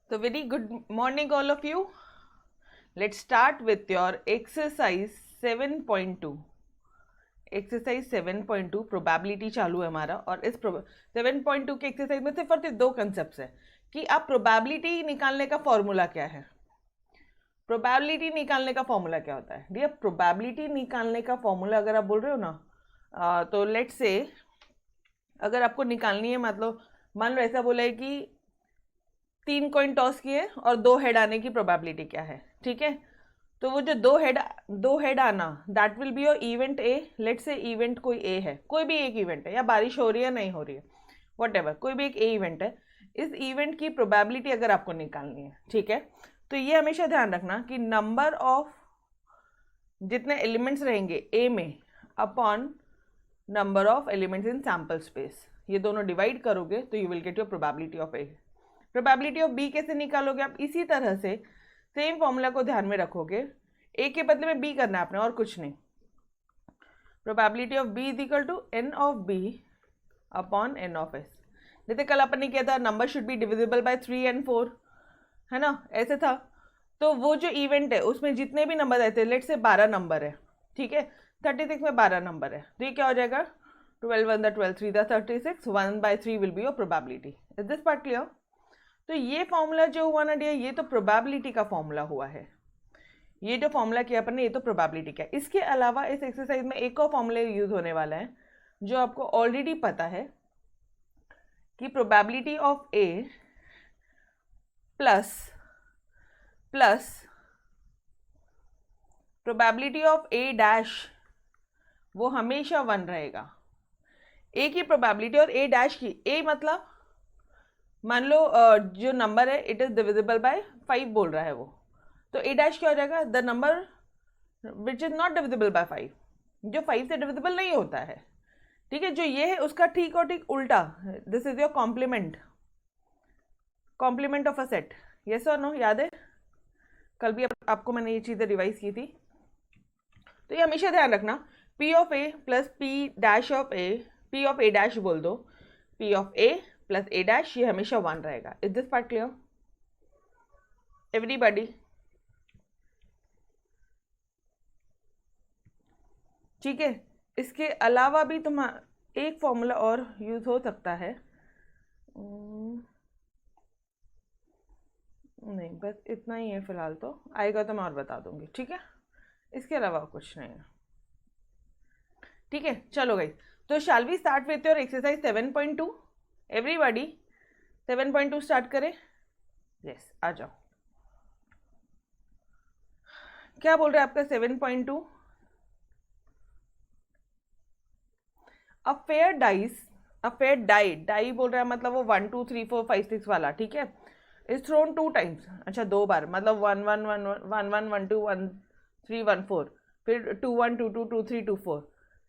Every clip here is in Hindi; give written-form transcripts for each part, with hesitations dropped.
So very good morning all of you. Let's start with your exercise 7.2. Exercise 7.2 probability चालू है हमारा। और इस 7.2 के एक्सरसाइज में सिर्फ और सिर्फ दो कंसेप्ट है कि आप प्रोबेबिलिटी निकालने का फॉर्मूला क्या है। प्रोबेबिलिटी निकालने का फॉर्मूला क्या होता है डियर? प्रोबेबिलिटी निकालने का फॉर्मूला अगर आप बोल रहे हो ना, तो लेट्स से अगर आपको निकालनी है, मतलब मान लो ऐसा बोला है कि 3 कॉइन टॉस किए और 2 हेड आने की प्रोबेबिलिटी क्या है, ठीक है। तो वो जो दो हेड आना, that will be your event A. Let's say event कोई ए है, कोई भी एक इवेंट है, या बारिश हो रही है नहीं हो रही है, व्हाटएवर, कोई भी एक ए इवेंट है। इस इवेंट की प्रोबेबिलिटी अगर आपको निकालनी है, ठीक है, तो ये हमेशा ध्यान रखना कि नंबर ऑफ जितने एलिमेंट्स रहेंगे ए में upon number of elements in sample space, ये दोनों डिवाइड करोगे तो you will get your probability of A. Probability of B कैसे निकालोगे आप? इसी तरह से सेम फॉर्मूला को ध्यान में रखोगे, ए के बदले में बी करना है आपने और कुछ नहीं। Probability of B is equal to n of B upon N of S. जैसे कल अपन ने किया था, number should be divisible by 3 and 4, है ना, ऐसे था। तो वो जो इवेंट है उसमें जितने भी नंबर आए थे, लेट से 12 नंबर है, ठीक है, 36 में 12 नंबर है, तो ये क्या हो जाएगा? 12 1 12 3 36, 1/3 will be your probability. Is this part clear? तो ये फॉर्मूला जो हुआ ना डियर, ये तो प्रोबेबिलिटी का फॉर्मूला हुआ है। ये जो फॉर्मूला किया अपन ने, ये तो प्रोबेबिलिटी का। इसके अलावा इस एक्सरसाइज में एक और फॉर्मूला यूज होने वाला है जो आपको ऑलरेडी पता है कि probability of A plus probability of A dash, वो हमेशा 1 रहेगा। ए की प्रोबेबिलिटी और ए डैश की, ए मतलब मान लो जो नंबर है इट इज डिविजिबल बाय 5 बोल रहा है वो, तो ए डैश क्या हो जाएगा? The number which is not divisible by 5, जो 5 से डिविजिबल नहीं होता है, ठीक है। जो ये है उसका ठीक और ठीक उल्टा, this is your complement of a set. Yes और नो? याद है कल भी आपको मैंने ये चीज़ें रिवाइज की थी। तो ये हमेशा ध्यान रखना, P of A plus P dash of A, P of A dash बोल दो, P of A plus A dash, ये हमेशा 1 रहेगा। Is this part clear everybody? ठीक है। इसके अलावा भी तुम्हारा एक फॉर्मूला और यूज हो सकता है, नहीं बस इतना ही है फिलहाल, तो आएगा तो मैं और बता दूंगी, ठीक है। इसके अलावा कुछ नहीं है, ठीक है। चलो गई, तो shall we start with your exercise 7.2? Everybody 7.2 start करें? यस, आ जाओ। क्या बोल रहे हैं आपका 7.2? अ फेयर डाई बोल रहा है, मतलब वो 1 2 3 4 5 6 वाला, ठीक है, इज थ्रोन 2 टाइम्स। अच्छा, 2 बार, मतलब 1 1 1 1 1 1 2 1 3 1 4, फिर 2 1 2 2 2 3 2 4,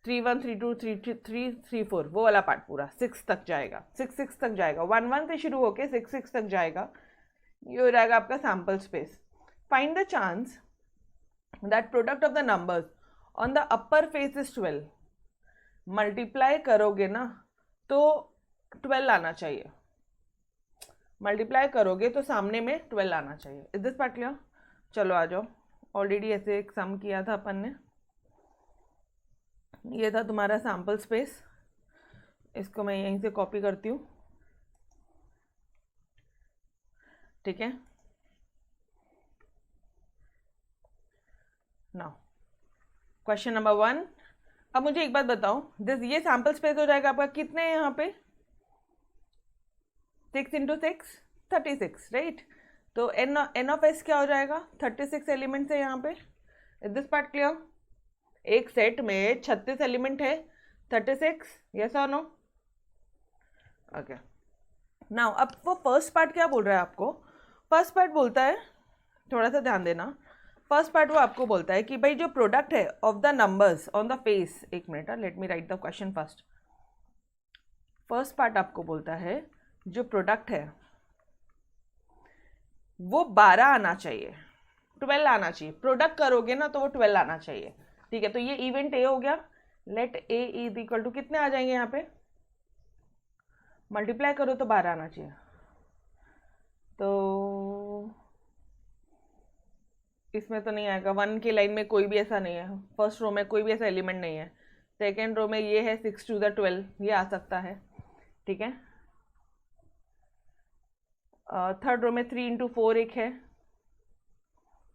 3 1 3 2 3 3 3 4, वो वाला पार्ट पूरा 6 तक जाएगा, 6 तक जाएगा, 1 1 से शुरू होके 6 तक जाएगा। ये हो जाएगा आपका sample space. Find the chance that product of the numbers on the upper face is 12। Multiply करोगे ना तो 12 आना चाहिए, मल्टीप्लाई करोगे तो सामने में 12 आना चाहिए। Is this part clear? चलो आ जाओ, ऑलरेडी ऐसे एक सम किया था अपन ने। ये था तुम्हारा सैम्पल स्पेस, इसको मैं यहीं से कॉपी करती हूँ, ठीक है। Now question number 1। अब मुझे एक बात बताओ, दिस ये सैम्पल स्पेस हो जाएगा आपका, कितने हैं यहाँ पे? 6 × 6 36, राइट। तो एन ऑफ एस क्या हो जाएगा? 36 एलिमेंट्स है यहाँ पे। Is this part clear? एक सेट में 36 एलिमेंट है, 36, यस और नो? ओके। नाउ अब वो फर्स्ट पार्ट क्या बोल रहा है आपको? फर्स्ट पार्ट बोलता है, थोड़ा सा ध्यान देना, फर्स्ट पार्ट वो आपको बोलता है कि भाई जो प्रोडक्ट है of the numbers on the face, एक minute, let me write the question first. First part आपको बोलता है जो प्रोडक्ट है वो 12 आना चाहिए, 12 आना चाहिए। प्रोडक्ट करोगे ना तो वो 12 आना चाहिए, ठीक है। तो ये इवेंट ए हो गया। Let A is equal to कितने आ जाएंगे यहाँ पे? मल्टीप्लाई करो तो 12 आना चाहिए, तो इसमें तो नहीं आएगा, 1 की लाइन में कोई भी ऐसा नहीं है, फर्स्ट रो में कोई भी ऐसा एलिमेंट नहीं है, सेकेंड रो में ये है 6 to the 12, ये आ सकता है, ठीक है। थर्ड रो में 3 into 4 एक है,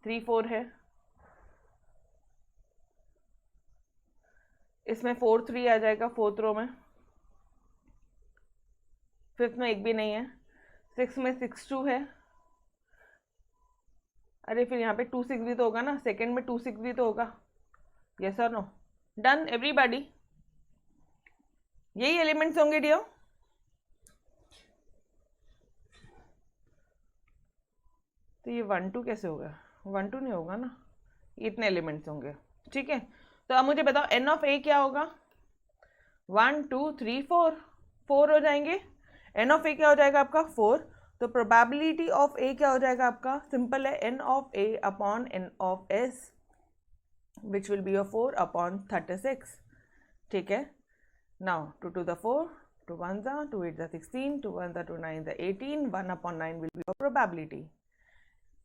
3 4 है, इसमें 4 3 आ जाएगा फोर्थ रो में, फिफ्थ में एक भी नहीं है, 6 में 6 2 है, अरे फिर यहाँ पे 2 6 भी तो होगा ना, सेकेंड में 2 6 भी तो होगा, यस और नो, डन एवरीबॉडी, यही एलिमेंट्स होंगे डियर। तो ये 1 2 कैसे होगा, 1 2 नहीं होगा ना, इतने एलिमेंट्स होंगे, ठीक है। तो अब मुझे बताओ एन ऑफ ए क्या होगा, 1 2 3 4, 4 हो जाएंगे, एन ऑफ ए क्या हो जाएगा आपका 4, तो प्रोबेबिलिटी ऑफ ए क्या हो जाएगा आपका, सिंपल है, N of A upon N of S which will be your 4 upon 36, ठीक है। Now 2 to the 4, 2 1s are 2 8s are 16, 2 1s are 2 9s are 18, 1 upon 9 will be your probability,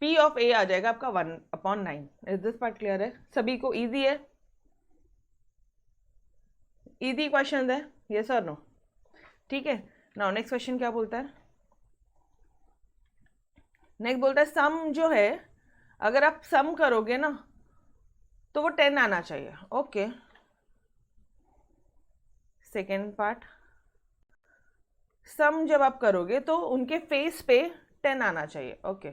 P of A आ जाएगा आपका 1 upon 9। Is this part clear है सभी को, इजी है, इजी क्वेश्चन है, यस और नो, ठीक है। नाउ नेक्स्ट क्वेश्चन क्या बोलता है, नेक्स्ट बोलता है सम जो है, अगर आप सम करोगे ना तो वो 10 आना चाहिए, ओके। सेकेंड पार्ट, सम जब आप करोगे तो उनके फेस पे 10 आना चाहिए, ओके।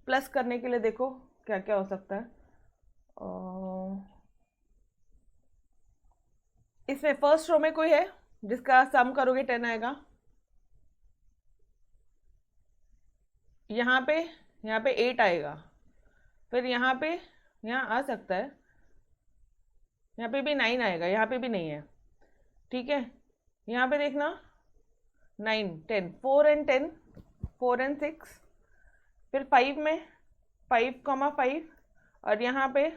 प्लस करने के लिए देखो क्या क्या हो सकता है, इसमें फर्स्ट रो में कोई है जिसका सम करोगे 10 आएगा, यहाँ पे 8 आएगा, फिर यहाँ आ सकता है, यहाँ पे भी 9 आएगा, यहाँ पे भी नहीं है, ठीक है। यहाँ पे देखना 9 10, 4 and 10, 4 and 6, फिर 5 में 5,5, और यहाँ पे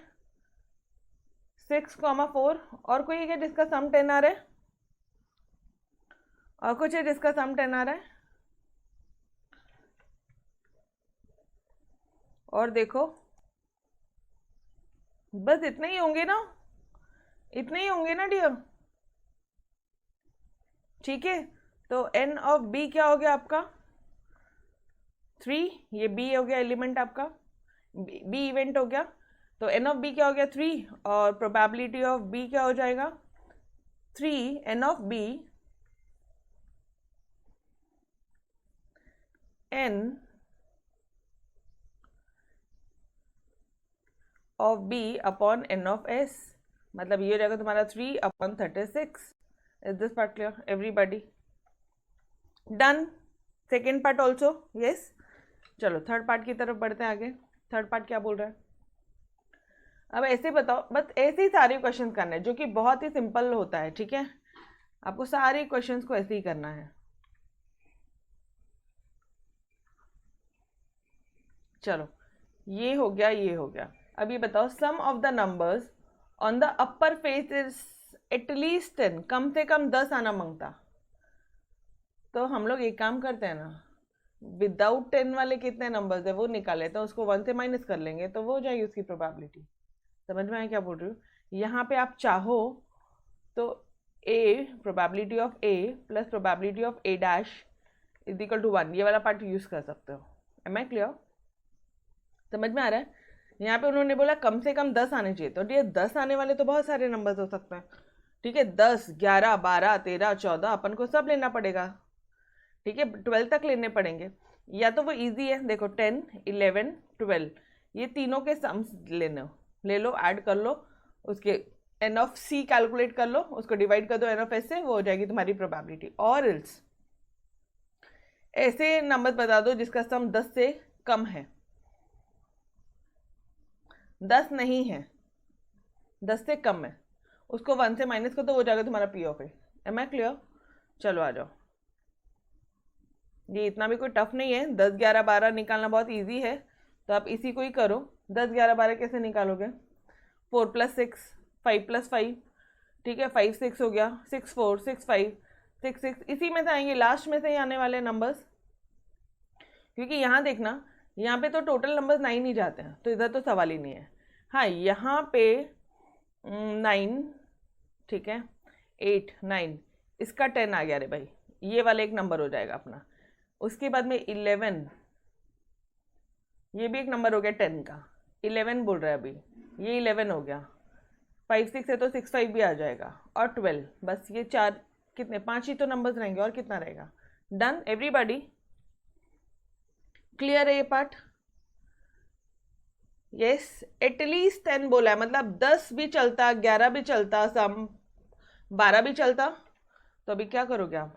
6,4, और कोई है जिसका सम 10 आ रहा है, और कुछ है जिसका सम 10 आ रहा है, और देखो बस इतने ही होंगे ना, इतने ही होंगे ना डियर, ठीक है। तो एन ऑफ बी क्या हो गया आपका 3, ये बी हो गया एलिमेंट आपका, बी इवेंट हो गया, तो एन ऑफ बी क्या हो गया 3, और प्रोबेबिलिटी ऑफ बी क्या हो जाएगा 3 n of B n of B upon N of S, मतलब ये हो जाएगा तुम्हारा 3 upon 36। Is this part clear everybody, done. Second part also yes. चलो थर्ड पार्ट की तरफ बढ़ते हैं आगे, थर्ड पार्ट क्या बोल रहा है, अब ऐसे बताओ, बस ऐसे ही सारे क्वेश्चंस करने हैं जो कि बहुत ही सिंपल होता है, ठीक है। आपको सारे क्वेश्चंस को ऐसे ही करना है। चलो ये हो गया, ये हो गया। अब ये बताओ sum of the numbers on the upper face is at least 10, कम से कम 10 आना मांगता। तो हम लोग एक काम करते हैं ना, विदाउट 10 वाले कितने नंबर्स है वो निकाल लेते हैं, उसको 1 से माइनस कर लेंगे तो वो हो जाएगी उसकी प्रोबेबिलिटी। समझ में आया क्या बोल रही हूँ। यहाँ पे आप चाहो तो A probability of A plus probability of A dash is equal to 1, ये वाला पार्ट यूज कर सकते हो। एम आई क्लियर, समझ में आ रहा है। यहाँ पे उन्होंने बोला कम से कम 10 आने चाहिए, तो ये 10 आने वाले तो बहुत सारे नंबर्स हो सकते हैं, ठीक है। 10 11 12 13 14 अपन को सब लेना पड़ेगा, ठीक है, 12 तक लेने पड़ेंगे। या तो वो इजी है, देखो 10 11 12 ये तीनों के सम्स ले लो, ऐड कर लो, उसके एन ऑफ सी कैलकुलेट कर लो, उसको डिवाइड कर दो एन ऑफ एस से, वो हो जाएगी तुम्हारी प्रोबेबिलिटी। और एल्स ऐसे नंबर बता दो जिसका सम 10 से कम है, 10 नहीं है, 10 से कम है, उसको 1 से माइनस कर दो, हो जाएगा तुम्हारा P of A. Am I clear. चलो आ जाओ, ये इतना भी कोई टफ नहीं है, 10 11 12 निकालना बहुत इजी है, तो आप इसी को ही करो। 10 11 12 कैसे निकालोगे, 4 + 6 5 + 5, ठीक है, 5 6 हो गया, 6 4 6 5 6 6, इसी में से आएंगे, लास्ट में से ही आने वाले नंबर्स, क्योंकि यहाँ देखना, यहाँ पे तो टोटल नंबर्स 9 ही जाते हैं, तो इधर तो सवाल ही नहीं है। हाँ, यहाँ पे 9, ठीक है, 8, 9, इसका 10 आ गया रे भाई, ये वाला एक नंबर हो जाएगा अपना। उसके बाद में 11, ये भी एक नंबर हो गया 10 का, 11 बोल रहा है अभी, ये 11 हो गया। 5 6 है तो 6 5 भी आ जाएगा, और 12, बस ये 4, कितने 5 ही तो नंबर्स रहेंगे, और कितना रहेगा। डन एवरीबॉडी, क्लियर है ये पार्ट? यस, एटलीस्ट 10 बोला है, मतलब 10 भी चलता, 11 भी चलता, सम 12 भी चलता। तो अभी क्या करोगे आप,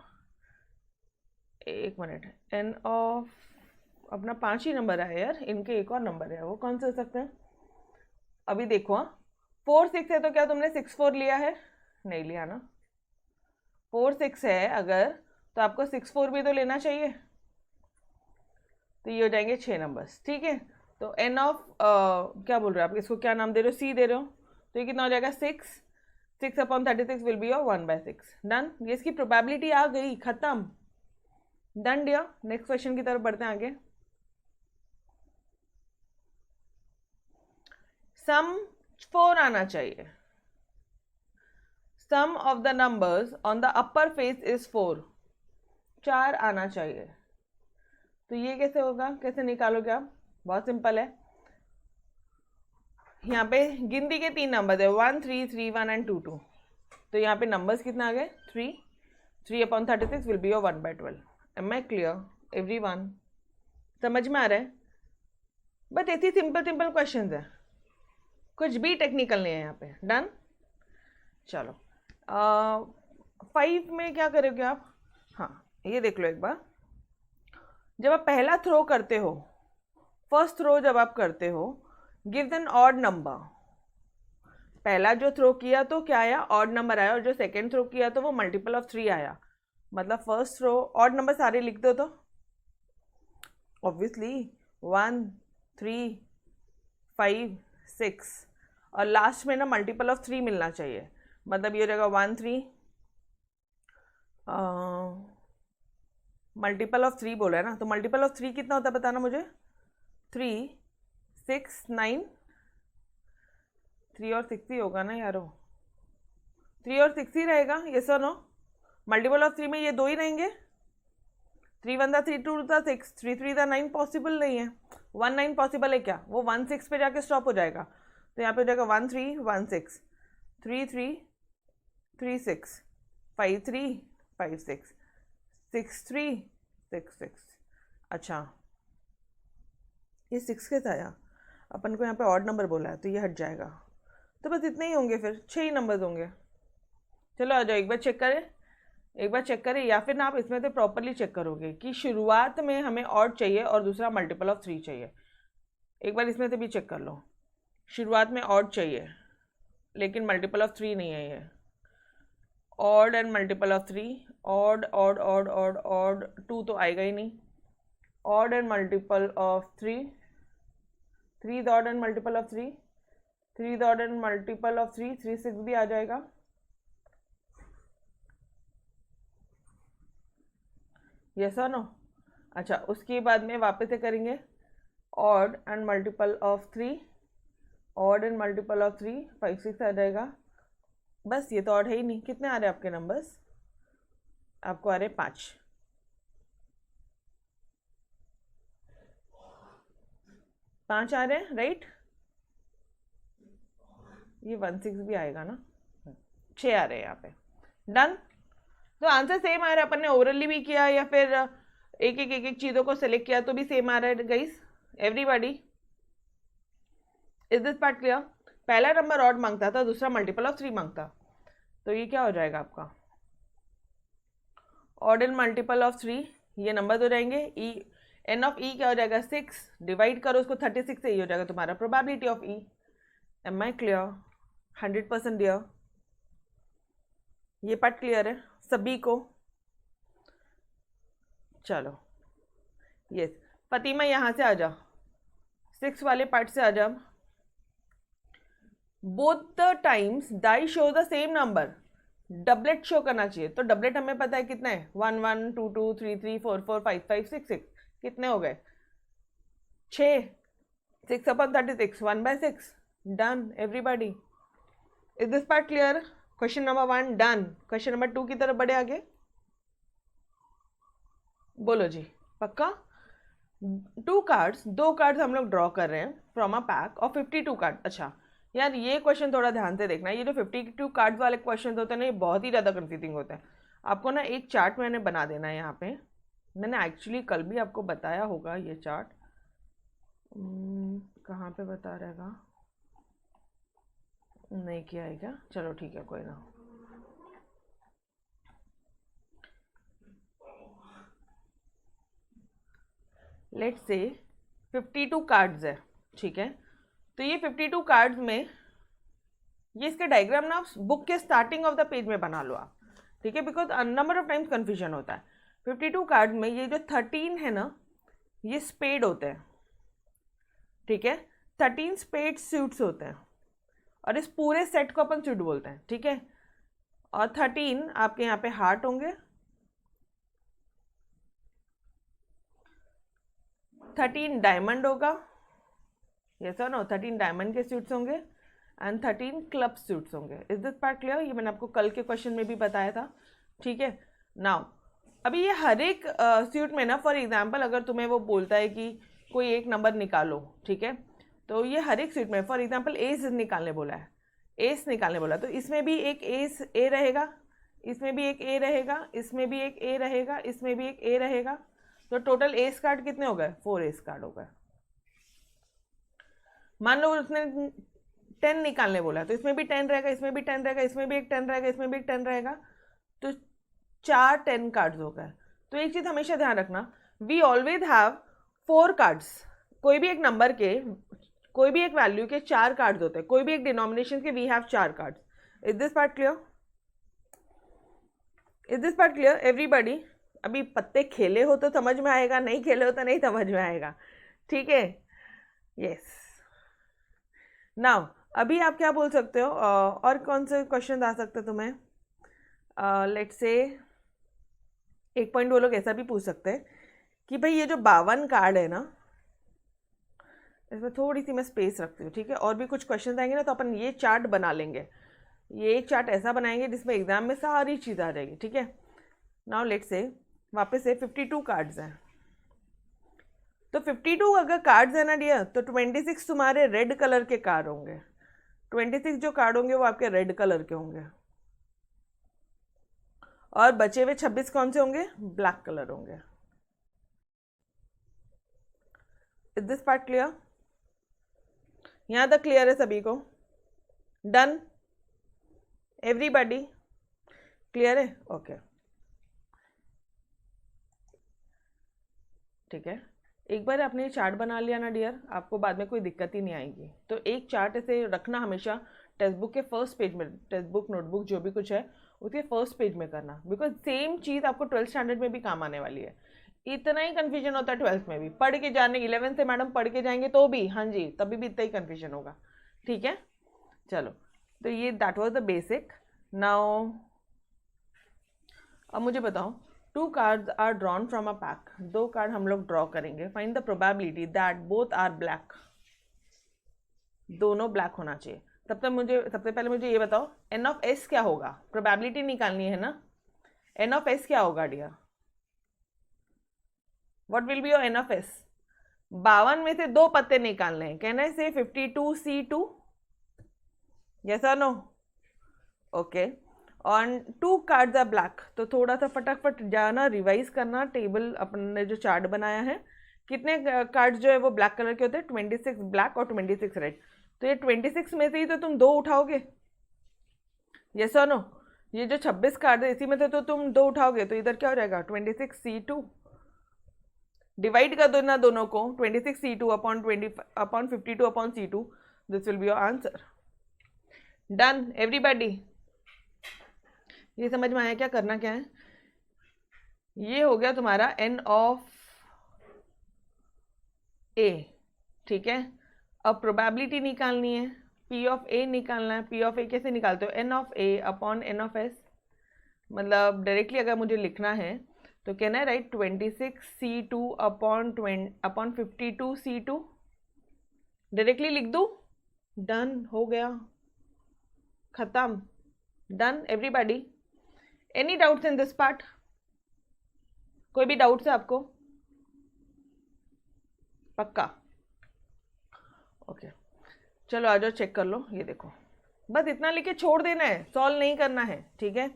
एक मिनट, एन ऑफ अपना 5 ही नंबर है यार, इनके एक और नंबर है, वो कौन से हो सकते हैं? अभी देखो, 4 6 है तो क्या तुमने 6 4 लिया है? नहीं लिया ना। 4 6 है अगर, तो आपको 6 4 भी तो लेना चाहिए। तो ये हो जाएंगे 6 नंबर्स, ठीक है। तो एन ऑफ क्या बोल रहे हो आप, इसको क्या नाम दे रहे हो, सी दे रहे हो, तो ये कितना हो जाएगा 6, 6/36 विल बी योर 1/6। डन, ये इसकी प्रोबेबिलिटी आ गई, खत्म। डन डियर, नेक्स्ट क्वेश्चन की तरफ बढ़ते हैं आगे। सम 4 आना चाहिए। Sum of the numbers on the upper face is 4, 4 आना चाहिए। तो ये कैसे होगा, कैसे निकालोगे आप? बहुत सिंपल है, यहाँ पे गिनती के 3 नंबर है, 1 3 3 1 एंड 2 2। तो यहाँ पे नंबर्स कितना आ गए, 3, 3/36 will be your 1/12। Am I clear everyone? समझ में आ रहा है? बट ऐसी सिंपल सिंपल क्वेश्चंस है, कुछ भी टेक्निकल नहीं है यहाँ पे। डन, चलो 5 में क्या करोगे आप? हाँ, ये देख लो एक बार, जब आप पहला थ्रो करते हो, फर्स्ट थ्रो जब आप करते हो, गिव एन ऑड नंबर। पहला जो थ्रो किया तो क्या आया, ऑड नंबर आया, और जो सेकेंड थ्रो किया तो वो मल्टीपल ऑफ 3 आया। मतलब फर्स्ट थ्रो ऑड नंबर सारे लिख दो, तो ऑब्वियसली 1 3 5 6, और लास्ट में ना मल्टीपल ऑफ 3 मिलना चाहिए। मतलब ये हो जाएगा 1 3, मल्टीपल ऑफ 3 बोला है ना, तो मल्टीपल ऑफ 3 कितना होता है बताना मुझे। 3 6 9, 3 और 6 ही होगा ना यारो, 3 और 6 ही रहेगा, ये सर नो। मल्टीपल ऑफ 3 में ये 2 ही रहेंगे, 3 1 था 3 2 था 6, 3 3 था 9, पॉसिबल नहीं है। 1 9 पॉसिबल है क्या, वो 1 6 पे जाके स्टॉप हो जाएगा। तो यहाँ पे हो जाएगा 1 3 1 6, 3 3 3 6, 5 3 5 6, 6 3 6 6। अच्छा, ये 6 कैसे आया, अपन को यहाँ पे ऑड नंबर बोला है तो ये हट जाएगा। तो बस इतने ही होंगे, फिर 6 ही नंबर्स होंगे। चलो आ जाओ, एक बार चेक करें, एक बार चेक करें, या फिर ना आप इसमें से प्रॉपरली चेक करोगे कि शुरुआत में हमें ऑड चाहिए और दूसरा मल्टीपल ऑफ 3 चाहिए। एक बार इसमें से भी चेक कर लो, शुरुआत में ऑड चाहिए लेकिन मल्टीपल ऑफ 3 नहीं है ये। Odd and multiple of 3, odd odd odd odd odd, 2 तो आएगा ही नहीं। Odd and multiple of 3, 3 odd and multiple of 3, 3 odd and multiple of 3, 3 6 भी आ जाएगा। यस और नो? अच्छा, उसके बाद में वापस से करेंगे, odd and multiple of 3, odd and multiple of 3, 5 6 आ जाएगा। बस ये तो ऑड है ही नहीं। कितने आ रहे हैं आपके नंबर्स? आपको आ रहे 5। 5 आ रहे हैं, राइट? ये 1 6 भी आएगा ना, 6 आ रहे हैं यहाँ पे। डन। तो आंसर सेम आ रहा है, अपन ने ओरली भी किया या फिर एक एक चीज़ों को सेलेक्ट किया तो भी सेम आ रहा है guys. Everybody, is this part clear? पहला नंबर ऑड मांगता था, दूसरा मल्टीपल ऑफ 3 मांगता, तो ये क्या हो जाएगा आपका, ऑड एंड मल्टीपल ऑफ 3, ये नंबर हो जाएंगे। ई एन ऑफ ई क्या हो जाएगा, 6, डिवाइड करो उसको 36 से, ये हो जाएगा तुम्हारा probability of E. Am I clear? 100% dear, ये पार्ट क्लियर है सभी को? चलो यस, फतीमा यहाँ से आ जाओ, 6 वाले पार्ट से आ जाओ। Both the times die show the same number, doublet show करना चाहिए। तो डबलेट हमें पता है कितना है, 1 1 2 2 3 3 4 4 5 5 6 6, कितने हो गए 6, 6/36, 1/6. Done everybody. Is this part clear? Question number 1 done. Question number 2 की तरफ बढ़े आगे. बोलो जी, पक्का? 2 कार्ड्स, 2 कार्ड्स हम लोग ड्रॉ कर रहे हैं from a pack of 52 card. अच्छा यार ये क्वेश्चन थोड़ा ध्यान से देखना. ये जो 52 कार्ड्स वाले क्वेश्चन होते हैं ना, ये बहुत ही ज़्यादा कंफ्यूजिंग होता है. आपको ना एक चार्ट मैंने बना देना है यहाँ पे. मैंने एक्चुअली कल भी आपको बताया होगा ये चार्ट. कहाँ पे बता रहेगा? नहीं किया है क्या? चलो ठीक है, कोई ना. लेट्स से 52 कार्ड्स है, ठीक है. तो ये 52 कार्ड्स में ये इसका डायग्राम ना बुक के स्टार्टिंग ऑफ द पेज में बना लो आप, ठीक है, because number of times confusion होता है. 52 कार्ड में ये जो 13 है ना, ये स्पेड होते हैं, ठीक है. 13 स्पेड सूट्स होते हैं और इस पूरे सेट को अपन सूट बोलते हैं, ठीक है. और 13 आपके यहाँ पे हार्ट होंगे, 13 डायमंड होगा, ये सर नो 13 डायमंड के सूट्स होंगे एंड 13 क्लब सूट्स होंगे. Is this part clear? ये मैंने आपको कल के क्वेश्चन में भी बताया था, ठीक है. नाउ अभी ये हर एक सूट में ना, फॉर एग्जांपल अगर तुम्हें वो बोलता है कि कोई एक नंबर निकालो, ठीक है, तो ये हर एक सूट में फॉर एग्जांपल एस निकालने बोला है, एस निकालने बोला, तो इसमें भी एक एस ए रहेगा, इसमें भी एक ए रहेगा, इसमें भी एक ए रहेगा, इसमें भी एक ए रहेगा. तो टोटल एस कार्ड कितने हो गए? 4 एस कार्ड हो गए. मान लो उसने 10 निकालने बोला, तो इसमें भी 10 रहेगा, इसमें भी 10 रहेगा, इसमें भी एक 10 रहेगा, इसमें भी एक 10 रहेगा. तो 4 10 कार्ड्स हो गए. तो एक चीज़ हमेशा ध्यान रखना, वी ऑलवेज हैव 4 कार्ड्स. कोई भी एक नंबर के, कोई भी एक वैल्यू के 4 कार्ड्स होते हैं, कोई भी एक डिनोमिनेशन के we have 4 cards. Is this part clear? Is this part clear everybody? अभी पत्ते खेले हो तो समझ में आएगा, नहीं खेले हो तो नहीं समझ में आएगा, ठीक है. यस. नाउ अभी आप क्या बोल सकते हो, और कौन से क्वेश्चन आ सकते हैं तुम्हें? लेट्स से एक पॉइंट वो लोग ऐसा भी पूछ सकते हैं कि भाई ये जो 52 कार्ड है ना, इसमें थोड़ी सी मैं स्पेस रखती हूँ, ठीक है. और भी कुछ क्वेश्चन आएंगे ना, तो अपन ये चार्ट बना लेंगे. ये एक चार्ट ऐसा बनाएंगे जिसमें एग्जाम में सारी चीज़ आ जाएगी, ठीक है. नाउ लेट्स से वापस से 52 कार्ड्स हैं. तो 52 अगर कार्ड्स है ना डियर, तो 26 तुम्हारे रेड कलर के कार्ड होंगे. 26 जो कार्ड होंगे वो आपके रेड कलर के होंगे, और बचे हुए 26 कौन से होंगे? ब्लैक कलर होंगे. Is this part clear? यहाँ तक क्लियर है सभी को? Done everybody? क्लियर है? ओके, ठीक है. एक बार आपने चार्ट बना लिया ना डियर, आपको बाद में कोई दिक्कत ही नहीं आएगी. तो एक चार्ट ऐसे रखना हमेशा टेक्स्ट बुक के फर्स्ट पेज में, टेक्स्ट बुक नोटबुक जो भी कुछ है उसके फर्स्ट पेज में करना, बिकॉज सेम चीज़ आपको 12th स्टैंडर्ड में भी काम आने वाली है. इतना ही कन्फ्यूजन होता है 12th में भी, पढ़ के जाने 11th से मैडम पढ़ के जाएंगे तो भी, हाँ जी, तभी भी इतना ही कन्फ्यूजन होगा, ठीक है. चलो, तो ये that was the basic. Now अब मुझे बताओ, 2 cards are drawn from a pack. 2 card हम लोग ड्रॉ करेंगे. Find the probability that both are black. दोनों ब्लैक होना चाहिए. तब तक मुझे सबसे पहले मुझे ये बताओ, एन ऑफ एस क्या होगा? प्रोबेबिलिटी निकालनी है ना. एन ऑफ एस क्या होगा dear? What will be your N of S? 52 में से 2 पत्ते निकालने हैं. कैन आई से 52C2? यस और no? Okay. On 2 cards are black. तो थोड़ा सा फटाफट जाना, रिवाइज करना टेबल अपन ने जो चार्ट बनाया है. कितने कार्ड्स जो है वो ब्लैक कलर के होते हैं? 26 ब्लैक और 26 रेड. तो ये 26 में से ही तो तुम 2 उठाओगे. यस और नो? ये जो 26 कार्ड है इसी में से तो तुम 2 उठाओगे. तो इधर क्या हो जाएगा? 26C2. डिवाइड कर दो ना दोनों को. 26C2 upon 52 upon C2. This will be your answer. Done everybody? ये समझ में आया क्या करना क्या है? ये हो गया तुम्हारा एन ऑफ ए, ठीक है. अब प्रोबेबिलिटी निकालनी है, पी ऑफ ए निकालना है. पी ऑफ ए कैसे निकालते हो? N of A upon N of S. मतलब डायरेक्टली अगर मुझे लिखना है तो can I write 26C2 upon 52C2, directly लिख दूँ? डन, हो गया, खत्म, done everybody. Any doubts in this part? कोई भी डाउट्स है आपको? पक्का? ओके, चलो आ जाओ, चेक कर लो। ये देखो, बस इतना लिख के छोड़ देना है, सॉल्व नहीं करना है, ठीक है।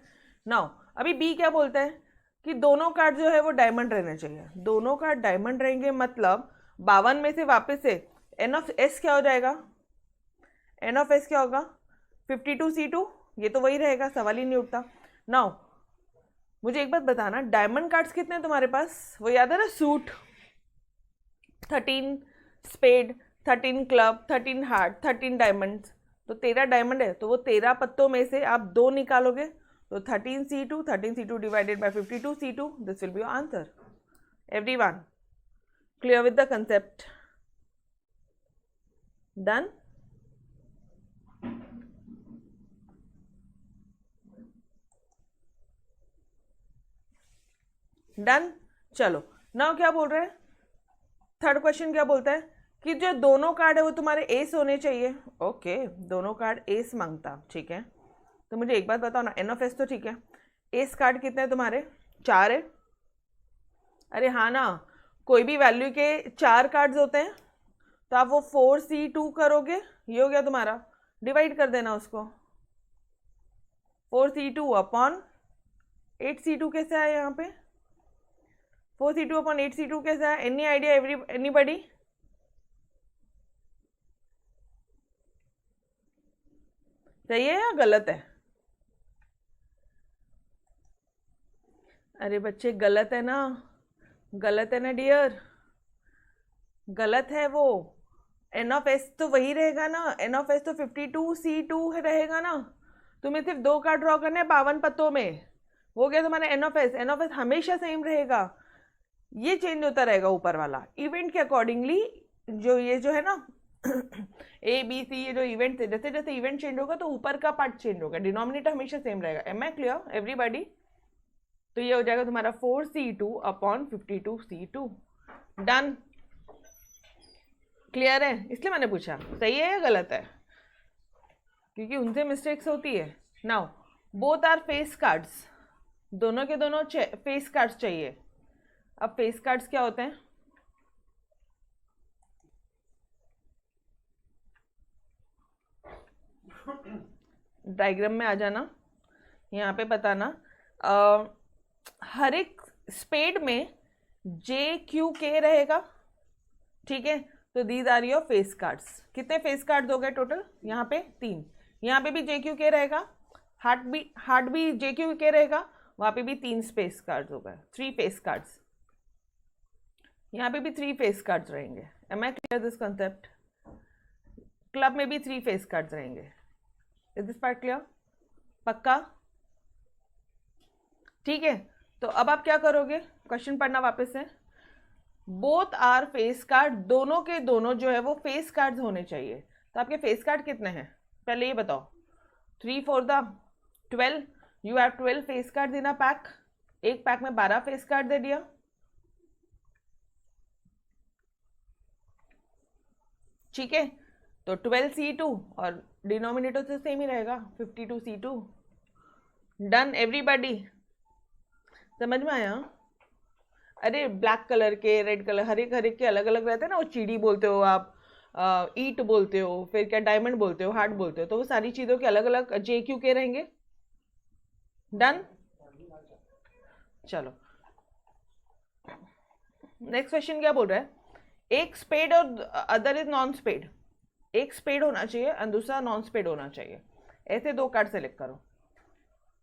नाउ अभी बी क्या बोलता है कि दोनों कार्ड जो है वो डायमंड रहने चाहिए। दोनों कार्ड डायमंड रहेंगे मतलब 52 में से वापस से एन ऑफ एस क्या हो जाएगा? एन ऑफ एस क्या होगा? 52C2, ये तो वही रहेगा, सवाल ही नहीं उठता। नाउ मुझे एक बात बताना, डायमंड कार्ड्स कितने हैं तुम्हारे पास? वो याद है ना, suit 13, spade 13, club 13, heart 13 diamonds, तो 13 डायमंड है, तो वो 13 पत्तों में से आप 2 निकालोगे, तो 13C2 divided by 52C2, this will be your answer. Everyone clear with the concept? Done? Done, चलो। नाउ क्या बोल रहे हैं? थर्ड क्वेश्चन क्या बोलता है कि जो दोनों कार्ड है वो तुम्हारे एस होने चाहिए। ओके, दोनों कार्ड एस मांगता, ठीक है। तो मुझे एक बात बताओ ना, एन ऑफ एस तो ठीक है, एस कार्ड कितने हैं तुम्हारे? 4 है। अरे हाँ ना, कोई भी वैल्यू के 4 कार्ड्स होते हैं, तो आप वो 4C2 करोगे, ये हो गया तुम्हारा, डिवाइड कर देना उसको। 4C2 अपॉन 8C2 कैसे आया यहाँ पे? 4C2 अपॉन 8C2 कैसे आया? Any idea anybody? सही है या गलत है? अरे बच्चे गलत है ना, गलत है ना डियर, गलत है वो। एन ऑफ एस तो वही रहेगा ना, एन ऑफ एस तो 52C2 रहेगा ना। तुम्हें सिर्फ 2 कार्ड ड्रॉ करने हैं 52 पत्तों में, हो गया तुम्हारा N of S. N of S हमेशा सेम रहेगा, ये चेंज होता रहेगा ऊपर वाला इवेंट के अकॉर्डिंगली। जो ये जो है ना ए बी सी, ये जो इवेंट है, जैसे जैसे इवेंट चेंज होगा तो ऊपर का पार्ट चेंज होगा, डिनोमिनेटर हमेशा सेम रहेगा। Am I clear everybody? तो ये हो जाएगा तुम्हारा 4C2 upon 52C2। Done, clear है? इसलिए मैंने पूछा सही है या गलत है, क्योंकि उनसे मिस्टेक्स होती है। Now both are face cards, दोनों के दोनों फेस कार्ड्स चाहिए। अब फेस कार्ड्स क्या होते हैं? डायग्राम में आ जाना, यहाँ पे बताना। हर एक स्पेड में JQK रहेगा, ठीक है। तो these are your face cards. कितने फेस कार्ड्स हो गए टोटल? यहाँ पे 3, यहाँ पे भी JQK रहेगा, हार्ट भी JQK रहेगा, वहाँ पे भी 3 फेस कार्ड्स हो गए, 3 फेस कार्ड्स। यहाँ पे भी 3 फेस कार्ड्स रहेंगे। Am I clear this concept? Club में भी 3 फेस कार्ड्स रहेंगे। Is this part clear? पक्का? ठीक है, तो अब आप क्या करोगे? क्वेश्चन पढ़ना वापस से। बोथ आर फेस कार्ड, दोनों के दोनों जो है वो फेस कार्ड्स होने चाहिए। तो आपके फेस कार्ड कितने हैं पहले ये बताओ? 3 4 12, you have 12 face card in a pack. एक पैक में 12 फेस कार्ड दे दिया, ठीक है। तो 12C2 और डिनोमिनेटर से सेम ही रहेगा, 52C2। Done everybody? समझ में आया? अरे ब्लैक कलर के, रेड कलर, हर एक के अलग अलग रहते हैं ना। वो चीड़ी बोलते हो आप, ईट बोलते हो, फिर क्या डायमंड बोलते हो, हार्ट बोलते हो, तो वो सारी चीज़ों के अलग अलग JQK रहेंगे। डन, चलो नेक्स्ट क्वेश्चन क्या बोल रहा है? एक स्पेड और अदर इज नॉन स्पेड। एक स्पेड होना चाहिए और दूसरा नॉन स्पेड होना चाहिए, ऐसे 2 कार्ड सेलेक्ट करो।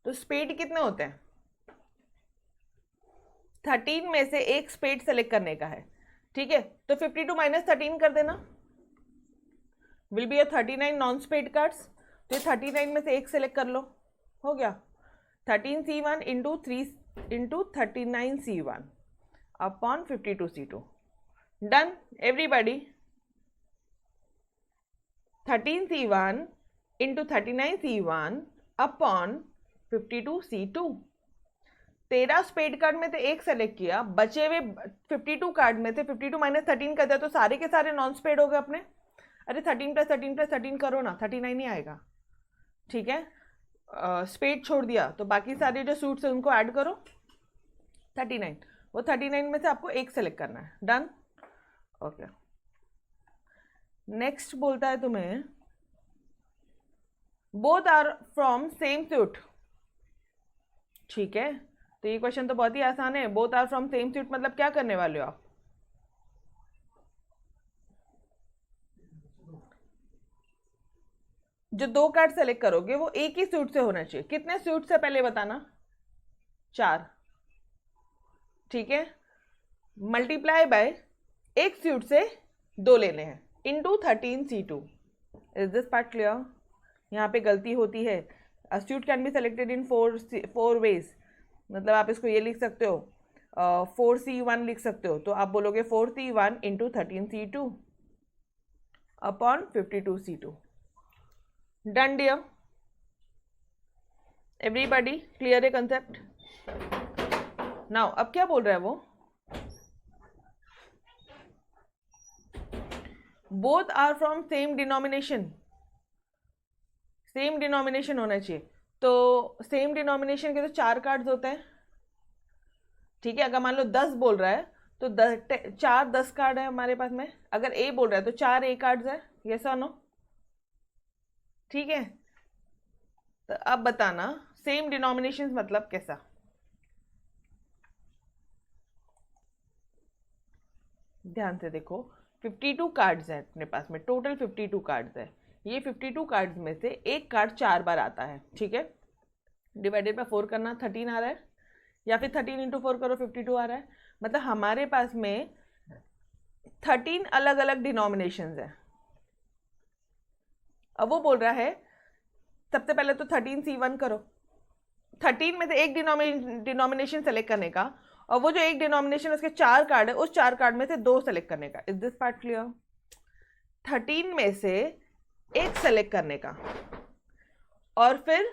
तो स्पेड कितने होते हैं? 13 में से एक स्पेड सेलेक्ट करने का है, ठीक है। तो 52 माइनस 13 कर देना, will be 39 non spade cards. तो 39 में से एक सेलेक्ट कर लो, हो गया 13C1 into 3 into 39C1 upon 52C2। Done everybody? 13C1 into 39C1 upon 52C2। 13 spade card में से एक सेलेक्ट किया, बचे हुए 52 कार्ड में से 52 माइनस 13 कर दिया तो सारे के सारे नॉन स्पेड हो गए अपने। अरे 13 प्लस 13 प्लस 13 करो ना, 39 ही आएगा, ठीक है। स्पेड छोड़ दिया तो बाकी सारे जो सूट्स हैं उनको ऐड करो, 39। वो 39 में से आपको एक सेलेक्ट करना है, डन, ओके। नेक्स्ट बोलता है तुम्हें both are from same suit, ठीक है। तो ये क्वेश्चन तो बहुत ही आसान है। Both are from same suit मतलब क्या करने वाले हो आप, जो दो कार्ड सेलेक्ट करोगे वो एक ही सूट से होना चाहिए। कितने सूट से पहले बताना, 4, ठीक है। मल्टीप्लाई बाय एक सूट से 2 लेने हैं, into 13C2। Is this part clear? यहाँ पे गलती होती है। A suit can be selected in 4 ways, मतलब आप इसको ये लिख सकते हो 4C1 लिख सकते हो, तो आप बोलोगे 4C1 into 13C2 upon 52C2। Done dear, everybody clear है कंसेप्ट? नाउ अब क्या बोल रहा है वो, both are from same denomination, same denomination होना चाहिए। तो सेम डिनोमिनेशन के तो 4 कार्ड्स होते हैं, ठीक है। अगर मान लो 10 बोल रहा है तो 10 कार्ड है हमारे पास में। अगर ए बोल रहा है तो 4 ए कार्ड्स है, यस और नो, ठीक है। तो अब बताना सेम डिनोमिनेशन मतलब कैसा। ध्यान से देखो, 52 कार्ड्स हैं अपने पास में, टोटल 52 कार्ड्स है। ये 52 कार्ड्स में से एक कार्ड 4 बार आता है, ठीक है। डिवाइडेड बाय 4 करना, 13 आ रहा है, या फिर 13 इंटू 4 करो, 52 आ रहा है। मतलब हमारे पास में 13 अलग अलग डिनोमिनेशंस हैं। अब वो बोल रहा है सबसे पहले तो 13C1 करो, 13 में से एक डिनोमिनेशन सेलेक्ट करने का, और वो जो एक डिनोमिनेशन उसके 4 कार्ड है, उस 4 कार्ड में से 2 सेलेक्ट करने का। Is this part clear? 13 में से एक सेलेक्ट करने का, और फिर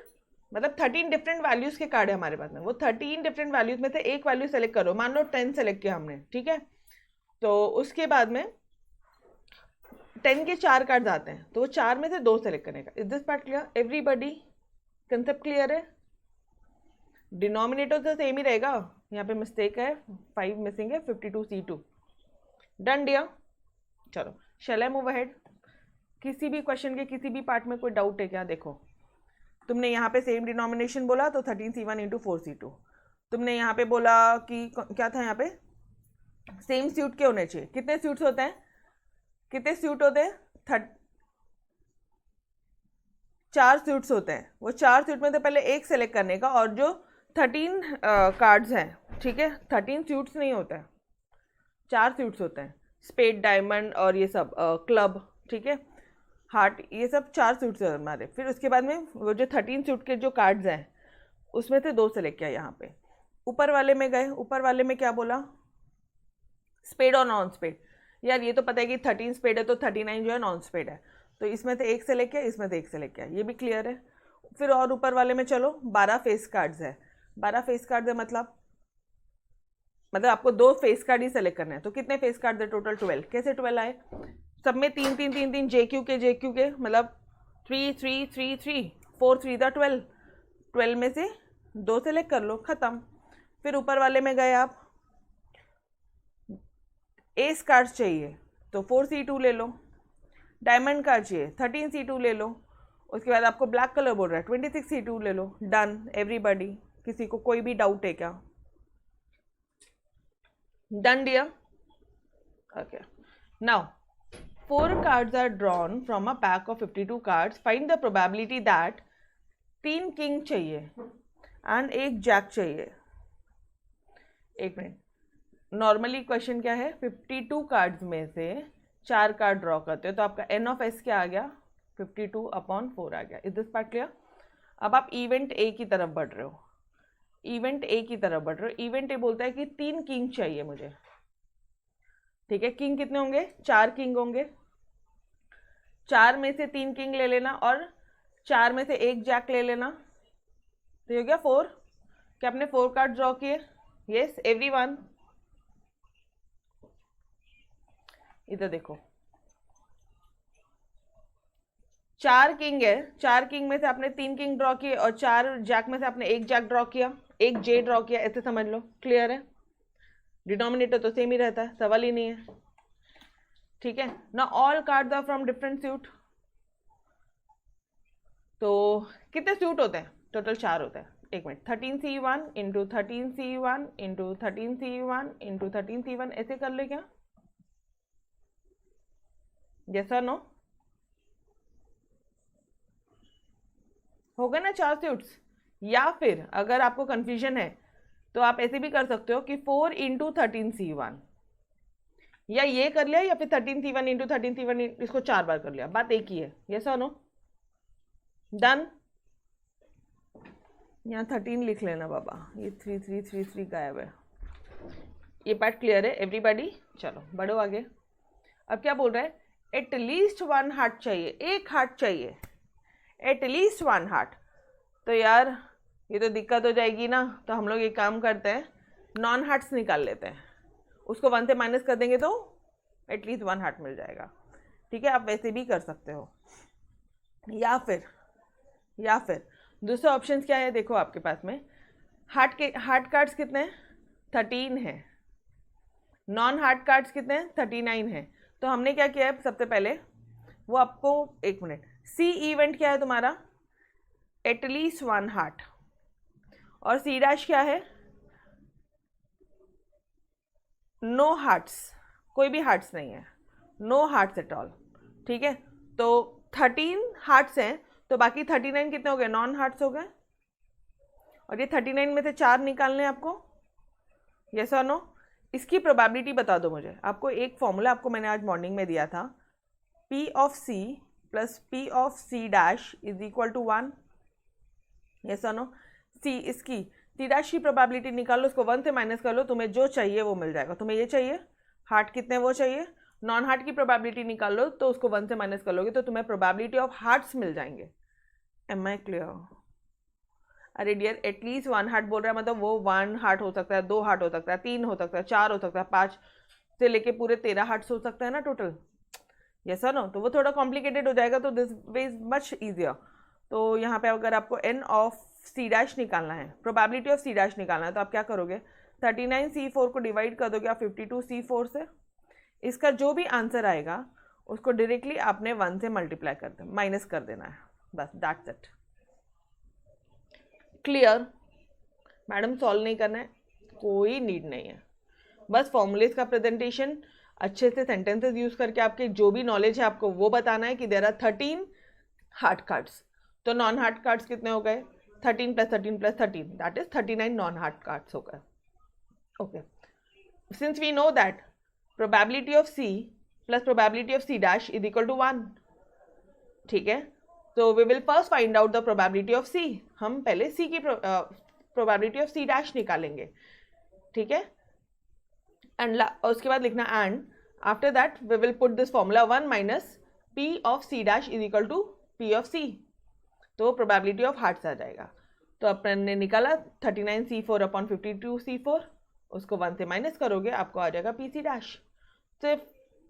मतलब 13 डिफरेंट वैल्यूज के कार्ड है हमारे पास में, वो 13 डिफरेंट वैल्यूज में से एक वैल्यू सेलेक्ट करो। मान लो 10 सेलेक्ट किया हमने, ठीक है। तो उसके बाद में 10 के 4 कार्ड्स आते हैं, तो वो 4 में से 2 सेलेक्ट करने का। Is this part clear everybody? Concept clear है? डिनोमिनेटर तो सेम ही रहेगा, यहाँ पे मिस्टेक है, 5 मिसिंग है, 52C2। डन डियर, चलो शैल आई मूव अहेड। किसी भी क्वेश्चन के किसी भी पार्ट में कोई डाउट है क्या? देखो, तुमने यहाँ पे सेम डिनोमिनेशन बोला तो 13C1 इंटू 4C2। तुमने यहाँ पे बोला कि क्या था, यहाँ पे सेम सूट के होने चाहिए। कितने सूट्स होते हैं, कितने सूट होते हैं? 4 सूट्स होते हैं। वो 4 सूट में से पहले एक सेलेक्ट करने का, और जो 13 कार्ड्स हैं, ठीक है, 13 सूट्स नहीं होते हैं, 4 सूट्स होते हैं। स्पेड, डायमंड और ये सब क्लब, ठीक है, हार्ट, ये सब 4 सूट्स हैं हमारे। फिर उसके बाद में वो जो 13 सूट के जो कार्ड्स हैं उसमें से 2 सेलेक्ट किया। यहाँ पे ऊपर वाले में गए, ऊपर वाले में क्या बोला, स्पेड और नॉन स्पेड। यार ये तो पता है कि 13 स्पेड है तो 39 जो है नॉन स्पेड है, तो इसमें से एक सेलेक्ट किया, इसमें से एक सेलेक्ट किया, ये भी क्लियर है। फिर और ऊपर वाले में चलो, 12 फेस कार्ड्स है, 12 फेस कार्ड्स है, मतलब आपको 2 फेस कार्ड ही सेलेक्ट करने हैं। तो कितने फेस कार्ड है टोटल? 12। कैसे 12 आए? सब में 3 3 3 3 JQ के, मतलब 3 3 3 3 4 3 द 12, 12 में से 2 सेलेक्ट कर लो, खत्म। फिर ऊपर वाले में गए आप, एस कार्ड चाहिए तो 4C2 ले लो, डायमंड कार्ड चाहिए 13C2 ले लो, उसके बाद आपको ब्लैक कलर बोल रहा है 26C2 ले लो। डन एवरीबॉडी, किसी को कोई भी डाउट है क्या? Done dear, okay. Now 4 cards are drawn from a pack of 52 cards. Find the probability that 3 king चाहिए एंड 1 जैक चाहिए। एक मिनट, नॉर्मली क्वेश्चन क्या है, 52 कार्ड्स में से 4 कार्ड ड्रॉ करते हो, तो आपका N ऑफ S क्या आ गया, 52/4 आ गया। Is this part clear? अब आप इवेंट ए की तरफ बढ़ रहे हो, इवेंट ए की तरफ बढ़ रहे हो। इवेंट ए बोलता है कि 3 किंग चाहिए मुझे, ठीक है। किंग कितने होंगे? 4 किंग होंगे, 4 में से 3 किंग ले लेना और 4 में से 1 जैक ले लेना, तो ये हो गया 4। क्या आपने 4 कार्ड ड्रॉ किए? यस एवरीवन, इधर देखो 4 किंग है, 4 किंग में से आपने 3 किंग ड्रॉ किए और 4 जैक में से आपने 1 जैक ड्रॉ किया, 1 जे ड्रॉ किया, ऐसे समझ लो। क्लियर है? डिनोमिनेटर तो सेम ही रहता है, सवाल ही नहीं है। ठीक है ना, all cards are from different suit. तो कितने सूट होते हैं? टोटल 4 होते हैं। एक minute, 13C1 into 13C1 into 13C1 into 13C1 ऐसे कर ले क्या? जैसा नो हो गए ना 4 सूट्स। या फिर अगर आपको कंफ्यूजन है तो आप ऐसे भी कर सकते हो कि 4 इंटू 13C1, या ये कर लिया, या फिर 13C1 इंटू 13C1, इसको 4 बार कर लिया, बात एक ही है। यस और नो? डन। यहाँ 13 लिख लेना बाबा, ये 3 3 3 3 गायब है। ये पार्ट क्लियर है एवरीबॉडी? चलो बढ़ो आगे। अब क्या बोल रहा है? एटलीस्ट 1 हार्ट चाहिए, 1 हार्ट चाहिए, एटलीस्ट 1 हार्ट। तो यार ये तो दिक्कत हो जाएगी ना, तो हम लोग एक काम करते हैं, नॉन हार्ट्स निकाल लेते हैं, उसको 1 से माइनस कर देंगे तो एटलीस्ट 1 हार्ट मिल जाएगा। ठीक है, आप वैसे भी कर सकते हो। या फिर दूसरा ऑप्शन क्या है? देखो आपके पास में हार्ट कार्ड्स कितने हैं? 13 है। नॉन हार्ट कार्ड्स कितने हैं? 39 है। तो हमने क्या किया है, सबसे पहले वो आपको, एक मिनट, सी इवेंट क्या है तुम्हारा? At least 1 heart. और सी डैश क्या है? नो हार्ट्स, कोई भी हार्ट्स नहीं है, नो हार्ट्स एट ऑल। ठीक है, तो 13 हार्ट्स हैं, तो बाकी 39 कितने हो गए? नॉन हार्ट्स हो गए। और ये 39 में से 4 निकालने हैं आपको। यस और नो? इसकी प्रोबेबिलिटी बता दो मुझे। आपको एक फॉर्मूला आपको मैंने आज मॉर्निंग में दिया था, P of C plus P of C dash is equal to 1। Yes और नो? इसकी C डैश की प्रोबेबिलिटी निकालो, उसको 1 से माइनस कर लो, तुम्हें जो चाहिए वो मिल जाएगा। तुम्हें ये चाहिए हार्ट कितने, वो चाहिए। नॉन हार्ट की प्रोबेबिलिटी निकाल लो, तो उसको 1 से माइनस कर लोगे तो तुम्हें प्रोबेबिलिटी ऑफ हार्ट्स मिल जाएंगे। Am I clear? अरे डियर, एटलीस्ट 1 हार्ट बोल रहा है, मतलब वो 1 हार्ट हो सकता है, 2 हार्ट हो सकता है, 3 हो सकता है, 4 हो सकता है, 5 से लेके पूरे 13 हार्ट्स हो सकता है ना टोटल। यस और नो? तो वो थोड़ा कॉम्प्लिकेटेड हो जाएगा, तो this way is much easier. तो यहाँ पे अगर आपको एन ऑफ सी डैश निकालना है, प्रोबेबिलिटी ऑफ सी डैश निकालना है, तो आप क्या करोगे? 39C4 को डिवाइड कर दोगे आप 52C4 से। इसका जो भी आंसर आएगा उसको डायरेक्टली आपने 1 से मल्टीप्लाई कर दे, माइनस कर देना है, बस that's it. Clear? Madam solve नहीं करना है, कोई नीड नहीं है, बस फॉर्मूलेज का प्रेजेंटेशन अच्छे से सेंटेंसेस यूज करके आपके जो भी नॉलेज है आपको वो बताना है कि देयर आर 13 हार्ट कार्ड्स। तो नॉन हार्ट कार्ड्स कितने हो गए? 13 plus 13 plus 13, that is 39 non heart cards हो गए। Okay, since we know that probability of C plus probability of C dash is equal to 1। ठीक है, तो we will first find out the probability of C। हम पहले C की प्रोबेबिलिटी ऑफ C डैश निकालेंगे। ठीक है, एंड उसके बाद लिखना and after that we will put this formula 1 minus P of C dash is equal to P of C, तो प्रोबेबिलिटी ऑफ हार्ट्स आ जाएगा। तो अपन ने निकाला 39C4 अपॉन 52C4, उसको 1 से माइनस करोगे आपको आ जाएगा PC डैश। सिर्फ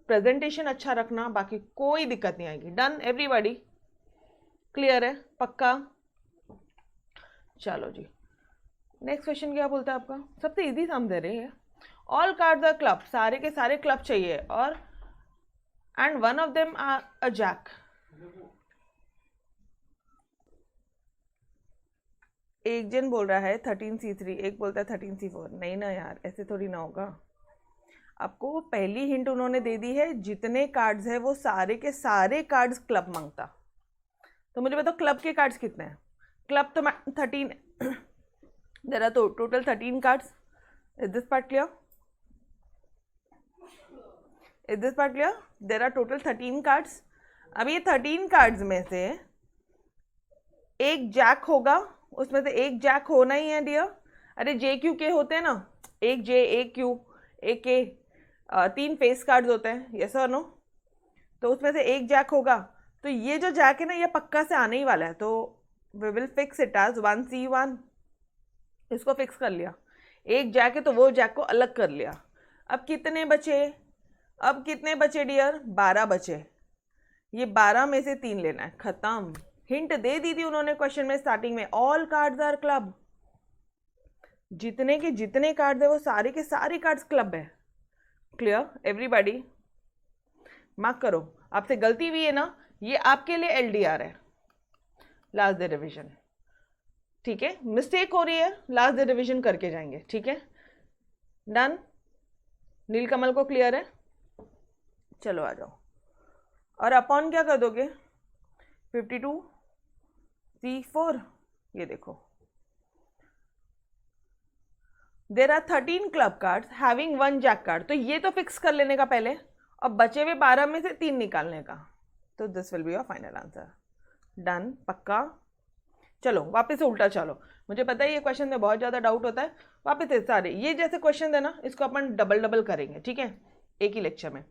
प्रेजेंटेशन अच्छा रखना, बाकी कोई दिक्कत नहीं आएगी। Done everybody? क्लियर है? पक्का? चलो जी, नेक्स्ट क्वेश्चन क्या बोलता है आपका? सबसे इजी सम दे रहे हैं, ऑल कार्ड्स आर क्लब, सारे के सारे क्लब चाहिए, और and one of them are a jack. एक जन बोल रहा है 13C3, एक बोलता है 13C4। नहीं ना यार, ऐसे थोड़ी ना होगा। आपको पहली हिंट उन्होंने दे दी है, जितने कार्ड्स है वो सारे के सारे कार्ड्स क्लब मांगता। तो मुझे बताओ क्लब के कार्ड्स कितने हैं? क्लब तो 13 देयर आर तो total 13 cards. Is this part clear? Is this part clear? There are total 13 cards. अब ये 13 कार्ड्स में से एक जैक होगा, उसमें से एक जैक होना ही है डियर। अरे जे क्यू के होते हैं ना, एक जे, एक क्यू, एक के, 3 फेस कार्ड्स होते हैं। यस और नो? तो उसमें से एक जैक होगा, तो ये जो जैक है ना ये पक्का से आने ही वाला है, तो we will fix it as 1C1। इसको फिक्स कर लिया, एक जैक है तो वो जैक को अलग कर लिया। अब कितने बचे, अब कितने बचे डियर, 12 बचे। ये 12 में से 3 लेना है, खत्म। हिंट दे दी थी उन्होंने क्वेश्चन में स्टार्टिंग में, ऑल कार्ड्स आर क्लब। जितने के जितने कार्ड्स है वो सारे के सारे कार्ड्स क्लब है। Clear everybody? मार्क करो, आपसे गलती हुई है ना, ये आपके लिए एलडीआर है, लास्ट डे रिवीजन। ठीक है, मिस्टेक हो रही है, लास्ट डे रिवीजन करके जाएंगे। ठीक है, डन। नीलकमल को क्लियर है? चलो आ जाओ। और अपॉन क्या कर दोगे, 52C4। ये देखो, there are 13 club cards having 1 jack card. तो ये तो फिक्स कर लेने का पहले, और बचे हुए 12 में से 3 निकालने का। तो this will be your final answer. Done, पक्का? चलो वापस से उल्टा चलो, मुझे पता है ये क्वेश्चन में बहुत ज़्यादा डाउट होता है। वापस से सारे ये जैसे क्वेश्चन है ना, इसको अपन डबल डबल करेंगे। ठीक है, एक ही लेक्चर में।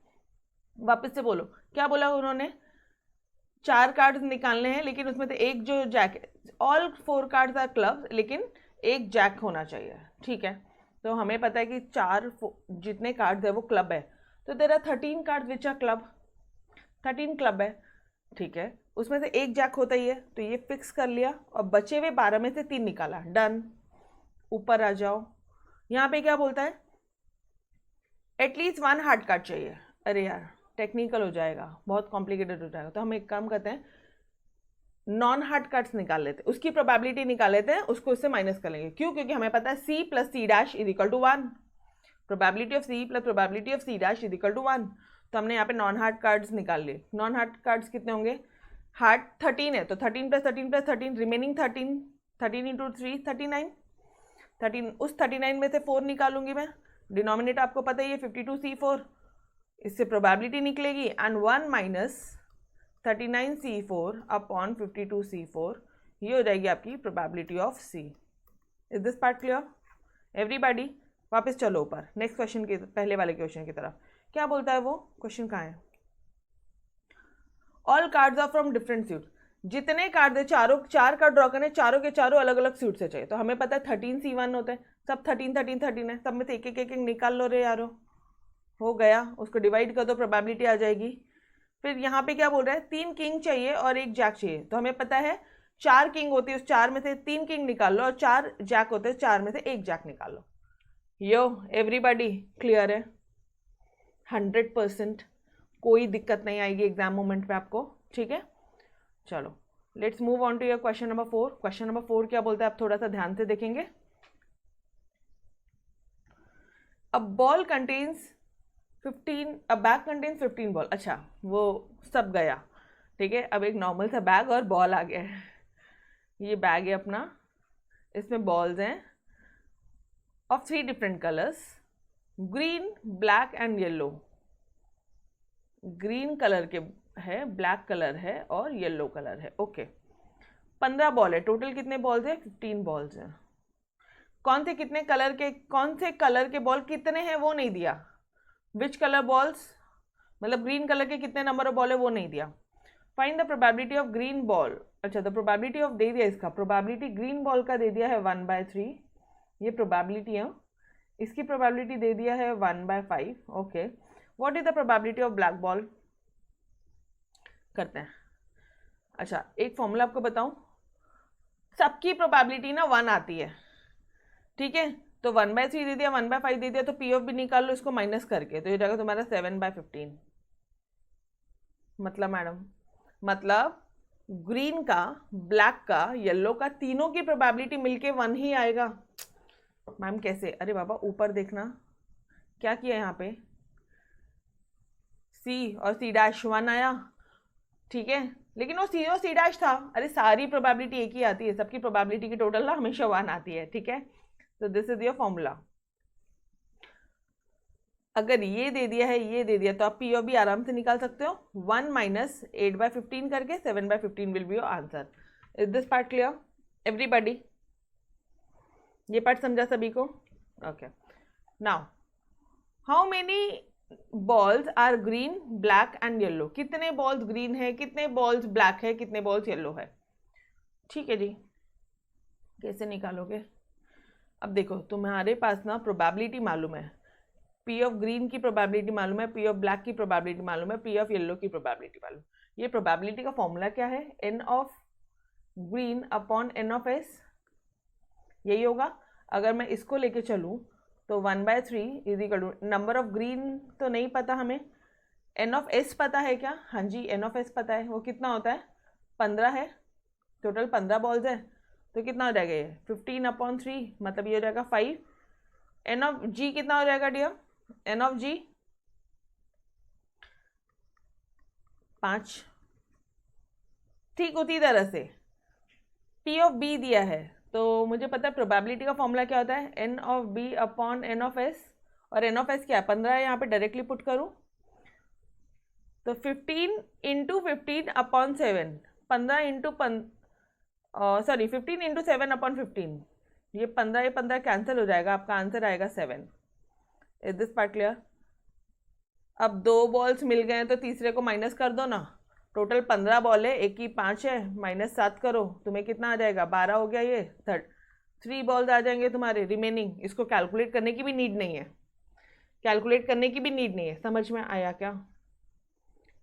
वापस से बोलो, क्या बोला उन्होंने, 4 कार्ड्स निकालने हैं, लेकिन उसमें से एक जो jack, all 4 cards are club, लेकिन एक जैक होना चाहिए। ठीक है, तो हमें पता है कि 4 जितने कार्ड्स है वो क्लब है, तो there are 13 cards which are club, 13 club है। ठीक है, उसमें से एक जैक होता ही है, तो ये फिक्स कर लिया, और बचे हुए 12 में से 3 निकाला। डन, ऊपर आ जाओ। यहाँ पे क्या बोलता है, एटलीस्ट 1 हार्ड कार्ड चाहिए। अरे यार टेक्निकल हो जाएगा, बहुत कॉम्प्लिकेटेड हो जाएगा, तो हम एक काम करते हैं, नॉन हार्ड कार्ड्स निकाल लेते हैं, उसकी प्रोबेबिलिटी निकाल लेते हैं, उसको उससे माइनस कर लेंगे। क्यों? क्योंकि हमें पता है C + C' = 1, probability of C + probability of C' = 1। तो हमने यहाँ पे नॉन हार्ड कार्ड्स निकाल लिए। नॉन हार्ड कार्ड्स कितने होंगे, हार्ड 13 है, तो 13 + 13 + 13, रिमेनिंग 13, 13 × 3 39, 13, उस 39 में से 4 निकालूंगी मैं। डिनोमिनेटर आपको पता ही है 52C4, इससे प्रोबेबिलिटी निकलेगी, एंड 1 - 39C4 अपॉन 52C4, ये हो जाएगी आपकी probability of C। Is this part clear everybody? वापस चलो ऊपर, नेक्स्ट क्वेश्चन के पहले वाले क्वेश्चन की तरफ। क्या बोलता है वो क्वेश्चन, कहाँ है, all cards are from different suit. जितने कार्ड है, 4 कार्ड ड्रॉ करने, चारों के चारों अलग अलग सूट से चाहिए। तो हमें पता है 13C1 होते हैं, सब 13 13 13 है, सब में से एक एक निकाल लो रे यारो, हो गया, उसको डिवाइड कर दो, प्रोबेबिलिटी आ जाएगी। फिर यहाँ पे क्या बोल रहा है, 3 किंग चाहिए और 1 जैक चाहिए। तो हमें पता है 4 किंग होती है, उस 4 में से 3 किंग निकाल लो, और 4 जैक होते हैं, 4 में से 1 जैक निकाल लो। यो एवरीबॉडी क्लियर है? 100%, कोई दिक्कत नहीं आएगी एग्जाम मोमेंट पे आपको। ठीक है, चलो let's move on to your question number 4। Question number 4 क्या बोलता है, आप थोड़ा सा ध्यान से देखेंगे। A ball contains 15, a bag contains 15 ball. अच्छा, वो सब गया। ठीक है, अब एक नॉर्मल सा बैग और बॉल आ गया है। ये बैग है अपना, इसमें बॉल्स हैं of 3 different colours, green, black and yellow. Green colour के है, ब्लैक कलर है और येलो कलर है। ओके, 15 बॉल है, टोटल कितने बॉल्स है, 15 बॉल्स हैं। कौन से कितने कलर के, कौन से कलर के बॉल कितने हैं वो नहीं दिया। विच कलर बॉल्स, मतलब ग्रीन कलर के कितने नंबर ऑफ बॉल है वो नहीं दिया। Find the probability of green ball. अच्छा, तो प्रोबेबिलिटी ऑफ दे दिया, इसका प्रोबेबिलिटी ग्रीन बॉल का दे दिया है 1/3, ये प्रोबेबिलिटी है। इसकी प्रोबेबिलिटी दे दिया है 1/5। Okay, what is the probability of black ball, करते हैं। अच्छा, एक फॉर्मूला आपको बताऊं, सबकी प्रोबेबिलिटी ना 1 आती है। ठीक है, तो 1/3 दे दिया, 1/5 दे दिया, तो पी ऑफ भी निकाल लो इसको माइनस करके, तो ये जाएगा तुम्हारा 7/15। मतलब मैडम, मतलब ग्रीन का, ब्लैक का, येलो का, तीनों की प्रोबेबिलिटी मिलके 1 ही आएगा। मैम कैसे, अरे बाबा ऊपर देखना क्या किया यहाँ पे, C और C' 1 आया। ठीक है, लेकिन वो C और C' था। अरे सारी प्रोबेबिलिटी एक ही आती है, सबकी प्रोबेबिलिटी की टोटल ना हमेशा 1 आती है। ठीक है, तो दिस इज योर फॉर्मूला। अगर ये दे दिया है, ये दे दिया, तो आप पी और बी आराम से निकाल सकते हो। 1 - 8/15 करके 7/15 will be your answer. Is this part clear everybody? ये पार्ट समझा सभी को? Okay, now how many balls are green, black and yellow. कितने बॉल्स ग्रीन है, कितने बॉल्स ब्लैक है, कितने बॉल्स येलो है। ठीक है जी, कैसे निकालोगे, अब देखो तुम्हारे पास ना प्रोबेबिलिटी मालूम है, पी ऑफ ग्रीन की प्रोबेबिलिटी मालूम है, पी ऑफ ब्लैक की प्रोबेबिलिटी मालूम है, पी ऑफ येलो की प्रोबेबिलिटी मालूम। ये प्रोबेबिलिटी का फॉर्मूला क्या है? N of green upon N of S, यही होगा। अगर मैं इसको लेके चलूँ तो 1/3 is equal to, number of green तो नहीं पता हमें, एन ऑफ एस पता है क्या? हाँ जी, एन ऑफ एस पता है। वो कितना होता है? 15 है, टोटल 15 बॉल्स है, तो कितना हो जाएगा ये? 15/3, मतलब ये हो जाएगा 5। एन ऑफ जी कितना हो जाएगा डियर? एन ऑफ जी 5। ठीक उसी तरह से पी ऑफ बी दिया है, तो मुझे पता है प्रोबेबिलिटी का फॉर्मूला क्या होता है, N of B upon N of S. और एन ऑफ एस क्या है? 15 है, यहाँ पे डायरेक्टली पुट करूँ तो 15 इंटू 15/7, 15 इंटू 15 इंटू 7/15, ये 15 कैंसिल हो जाएगा, आपका आंसर आएगा 7। Is this part clear? अब 2 बॉल्स मिल गए हैं तो तीसरे को माइनस कर दो ना। टोटल 15 बॉल है, एक की 5 है, -7 करो, तुम्हें कितना आ जाएगा? 12 हो गया। ये 3 बॉल्स आ जाएंगे तुम्हारे रिमेनिंग। इसको कैलकुलेट करने की भी नीड नहीं है, कैलकुलेट करने की भी नीड नहीं है। समझ में आया क्या?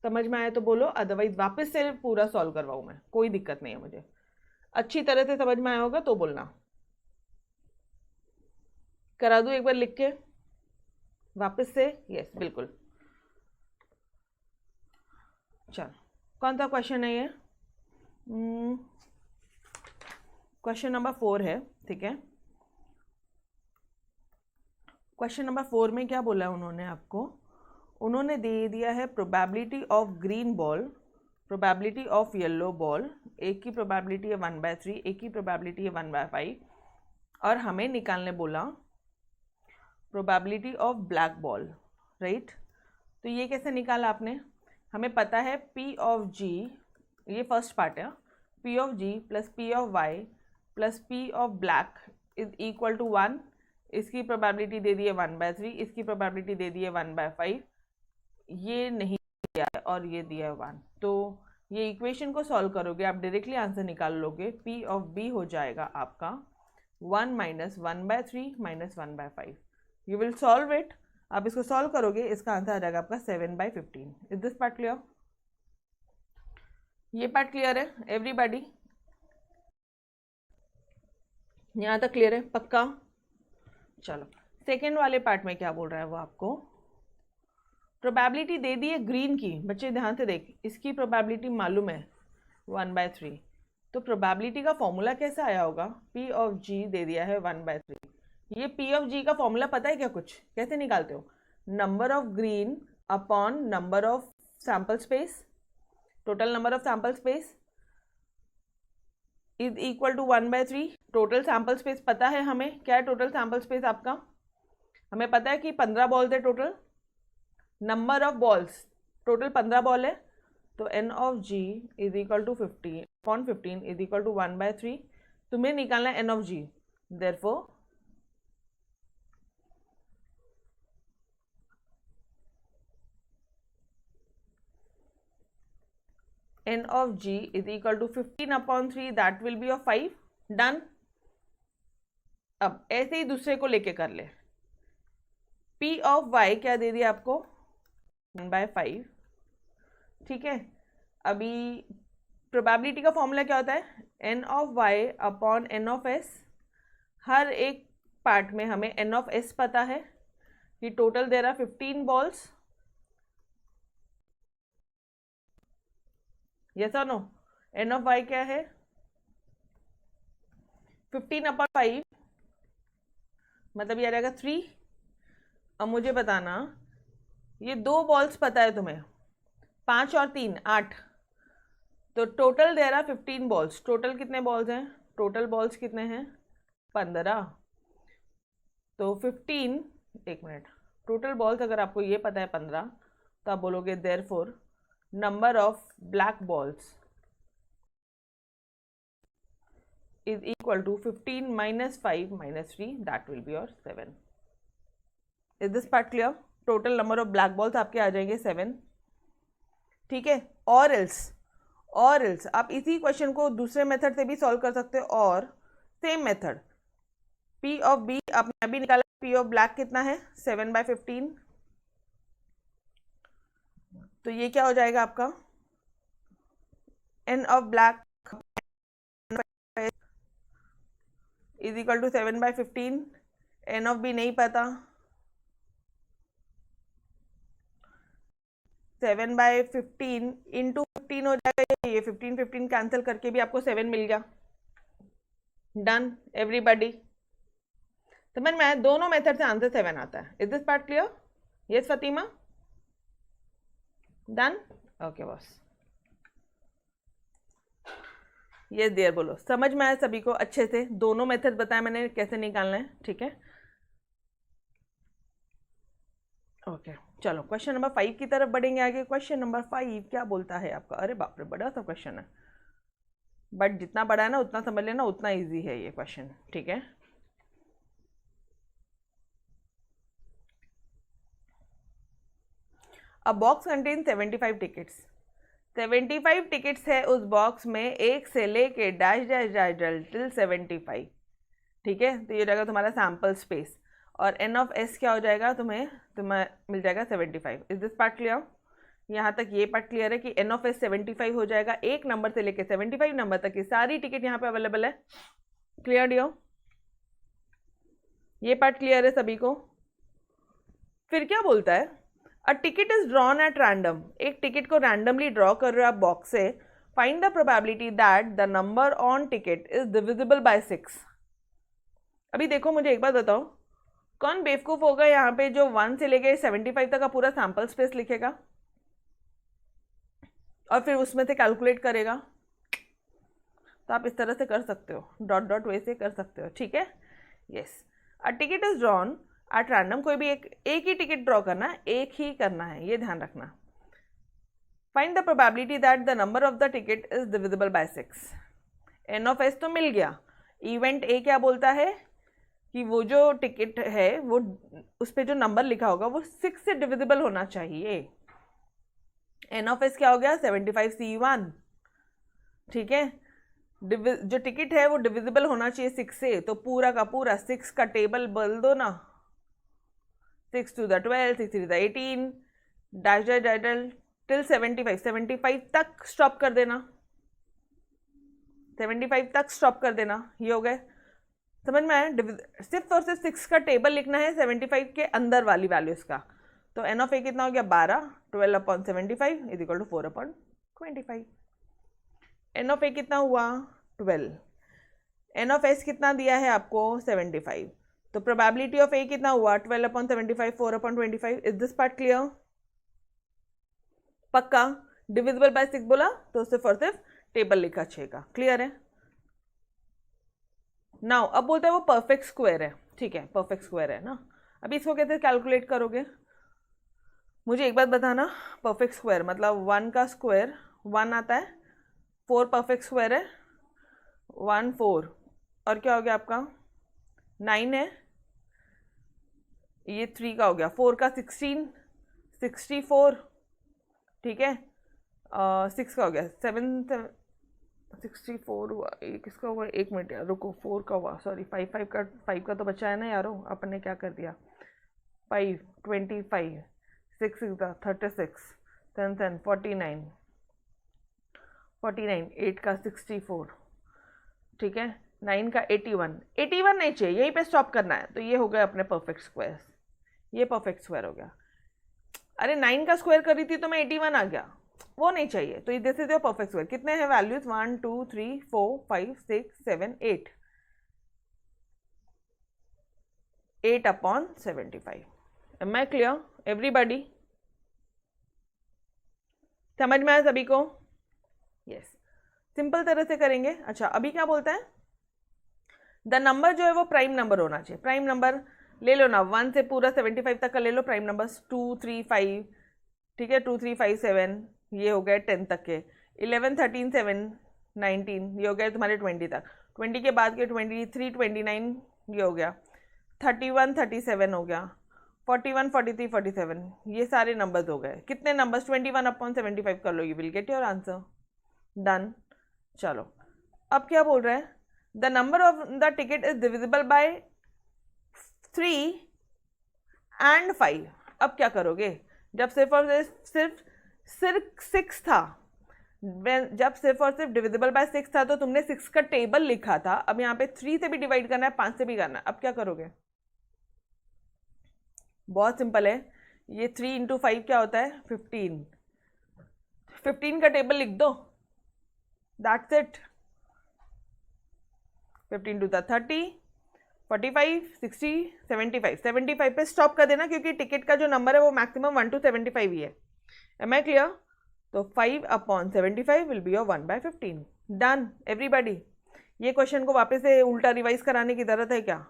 समझ में आया तो बोलो, अदरवाइज वापस से पूरा सॉल्व करवाऊँ मैं, कोई दिक्कत नहीं है मुझे। अच्छी तरह से समझ में आया होगा तो बोलना। करा दूँ एक बार लिख के वापस से? यस बिल्कुल। चलो, कौन सा क्वेश्चन है ये? क्वेश्चन नंबर 4 है, ठीक है। क्वेश्चन नंबर 4 में क्या बोला है उन्होंने आपको? उन्होंने दे दिया है probability of green ball, probability of yellow ball. एक की प्रोबेबिलिटी है 1/3, एक की प्रोबेबिलिटी है 1/5, और हमें निकालने बोला probability of black ball, right. तो ये कैसे निकाला आपने? हमें पता है P ऑफ G, ये फर्स्ट पार्ट है, P of G plus P of Y plus P of black is equal to 1। इसकी प्रोबेबिलिटी दे दी है 1/3, इसकी प्रोबेबिलिटी दे दी है 1/5, ये नहीं दिया है और ये दिया है 1। तो ये इक्वेशन को सॉल्व करोगे आप डायरेक्टली आंसर निकाल लोगे। P ऑफ B हो जाएगा आपका 1 - 1/3 - 1/5। यू विल सॉल्व इट, आप इसको सॉल्व करोगे, इसका आंसर आ जाएगा आपका 7/15। Is this part clear? ये पार्ट क्लियर है एवरीबॉडी? यहाँ तक क्लियर है पक्का? चलो, सेकेंड वाले पार्ट में क्या बोल रहा है वो आपको? प्रोबेबिलिटी दे दी है ग्रीन की, बच्चे ध्यान से देख, इसकी प्रोबेबिलिटी मालूम है 1/3, तो प्रोबेबिलिटी का फॉर्मूला कैसा आया होगा? P ऑफ G दे दिया है 1/3। ये P ऑफ G का फॉर्मूला पता है क्या कुछ? कैसे निकालते हो? Number of green upon number of sample space, total number of sample space is equal to 1/3। Total sample space पता है हमें, क्या है टोटल सैंपल स्पेस आपका? हमें पता है कि 15 बॉल्स है total, number of balls total 15 ball है, तो N of G is equal to 15 is equal to 1/3। तुम्हें निकालना है N of G, therefore N of G is equal to 15/3, that will be of 5। Done. अब ऐसे ही दूसरे को लेके कर ले। P ऑफ Y क्या दे दिया आपको? 1/5, ठीक है। अभी प्रोबेबिलिटी का फॉर्मूला क्या होता है? N of Y upon N of S। हर एक पार्ट में हमें N ऑफ S पता है कि टोटल दे रहा 15 बॉल्स, यस और नो? N ऑफ Y क्या है? 15/5, मतलब ये आ जाएगा 3। अब मुझे बताना, ये 2 बॉल्स पता है तुम्हें, 5 और 3 8, तो टोटल दे रहा 15 बॉल्स। टोटल कितने बॉल्स हैं? टोटल बॉल्स कितने हैं? 15। तो 15, एक मिनट, टोटल बॉल्स अगर आपको ये पता है 15, तो आप बोलोगे therefore number of black balls is equal to 15 - 5 - 3, that will be your 7। Is this part clear? Total number of black balls आपके आ जाएंगे 7, ठीक है। और एल्स आप इसी क्वेश्चन को दूसरे मेथड से भी सॉल्व कर सकते हो, और same method P of B आपने अभी निकाला, P ऑफ ब्लैक कितना है 7/15, तो ये क्या हो जाएगा आपका N of black is equal to 7/15, N of B नहीं पता, 7/15 इंटू 15 हो जाएगा, ये 15 कैंसिल करके भी आपको 7 मिल गया। डन एवरीबॉडी, समझ में आया? दोनों मेथड से आंसर 7 आता है। Is this part clear? Yes Fatima, done, okay boss, yes dear, बोलो समझ में आया सभी को अच्छे से? दोनों मेथड बताया मैंने कैसे निकालना है, ठीक है? ओके चलो क्वेश्चन नंबर 5 की तरफ बढ़ेंगे आगे। क्वेश्चन नंबर 5 क्या बोलता है आपका? अरे बाप रे, बड़ा सा क्वेश्चन है, बट जितना बड़ा है ना उतना समझ लेना, उतना इजी है ये क्वेश्चन, ठीक है? अ बॉक्स कंटेन 75 टिकट्स, 75 टिकट्स है उस बॉक्स में, एक से लेके dash dash dash dash till 75, ठीक है? तो ये रहेगा तुम्हारा सैम्पल स्पेस, और एन ऑफ एस क्या हो जाएगा, तुम्हें मिल जाएगा 75। Is this part clear? यहाँ तक ये पार्ट क्लियर है कि एन ऑफ एस 75 हो जाएगा, एक नंबर से लेके 75 नंबर तक की सारी टिकट यहाँ पे अवेलेबल है। Clear dear? ये पार्ट क्लियर है सभी को? फिर क्या बोलता है? A ticket is drawn at random, एक टिकट को रैंडमली ड्रॉ कर रहे हो आप बॉक्स से, find the probability that the number on ticket is divisible by 6। अभी देखो मुझे एक बात बताओ, कौन बेवकूफ होगा यहाँ पे जो 1 से लेके 75 तक का पूरा सैंपल स्पेस लिखेगा और फिर उसमें से कैलकुलेट करेगा? तो आप इस तरह से कर सकते हो, डॉट डॉट वैसे कर सकते हो, ठीक है? Yes, a ticket is drawn at random, कोई भी एक ही टिकट ड्रॉ करना है, एक ही करना है, ये ध्यान रखना। Find the probability that the number of the ticket is divisible by 6। N of S तो मिल गया, इवेंट ए क्या बोलता है कि वो जो टिकट है वो उस पर जो नंबर लिखा होगा वो 6 से डिविजिबल होना चाहिए। एन ऑफ एस क्या हो गया 75C1, ठीक है? जो टिकट है वो डिविजिबल होना चाहिए 6 से, तो पूरा का पूरा 6 का टेबल बोल दो ना, 6 to the 12, 6 to the 18, dash dash dash dash till 75 तक स्टॉप कर देना, 75 तक स्टॉप कर देना। ये हो गए, समझ में आया? सिर्फ और सिर्फ 6 का टेबल लिखना है 75 के अंदर वाली वैल्यूज का। तो एन ऑफ ए कितना हो गया 12, 12/75 is equal to 4/25। N of A कितना हुआ 12, एन ऑफ एस कितना दिया है आपको 75, तो प्रोबेबिलिटी ऑफ ए कितना हुआ 12/75, 4/25। Is this part clear? पक्का? डिविजिबल बाय 6 बोला तो सिर्फ और सिर्फ टेबल लिखा 6 का। क्लियर है? नाउ अब बोलता है वो परफेक्ट स्क्वायर है, ठीक है? परफेक्ट स्क्वायर है ना, अभी इसको कैसे कैलकुलेट करोगे? मुझे एक बात बताना, परफेक्ट स्क्वायर मतलब 1 का स्क्वायर 1 आता है, 4 परफेक्ट स्क्वायर है 1 4, और क्या हो गया आपका 9 है, ये 3 का हो गया, 4 का 16 64, ठीक है? 6 का हो गया 7 64 हुआ, ये किसका हुआ? एक मिनट यार रुको, 4 का हुआ, सॉरी 5 का तो बचा है ना यारो, अपने क्या कर दिया 5 25 6 36 10 49 8 का 64, ठीक है? 9 का 81 नहीं चाहिए, यहीं पे स्टॉप करना है, तो ये हो गया अपने परफेक्ट स्क्वायर, ये परफेक्ट स्क्वायर हो गया। अरे 9 का स्क्वायर कर रही थी तो मैं 81 आ गया, वो नहीं चाहिए, तो this is your perfect square. कितने हैं values 1 2 3 4 5 6 7 8, 8/75। Am I clear everybody? समझ में आया सभी को? यस, सिंपल तरह से करेंगे। अच्छा अभी क्या बोलता है? द नंबर जो है वो प्राइम नंबर होना चाहिए। प्राइम नंबर ले लो ना, 1 से पूरा 75 तक का ले लो प्राइम नंबर्स, 2 3 5, ठीक है? 2 3 5 7, ये हो गए 10 तक के, 11 13 7 19, ये हो गए तुम्हारे 20 तक, 20 के बाद के 23 29, ये हो गया 31 37 हो गया, 41 43 47, ये सारे नंबर्स हो गए। कितने नंबर्स? 21/75 कर लो, you will get your answer. Done. चलो अब क्या बोल रहा है? The number of the ticket is divisible by 3 and 5। अब क्या करोगे? जब सिर्फ और सिर्फ 6 था, जब सिर्फ और सिर्फ डिविजिबल बाय 6 था तो तुमने 6 का टेबल लिखा था। अब यहाँ पे 3 से भी डिवाइड करना है, 5 से भी करना है। अब क्या करोगे? बहुत सिंपल है। ये 3 इंटू 5 क्या होता है? 15 का टेबल लिख दो, दैट्स इट। 15 टू 30, 45, 60, 75। 75 पे स्टॉप कर देना, क्योंकि टिकट का जो नंबर है वो मैक्सिमम 1 to 75 ही है। Am I clear? तो 5/75 will be your 1/15। Done everybody. ये क्वेश्चन को वापस से उल्टा रिवाइज कराने की जरूरत है क्या?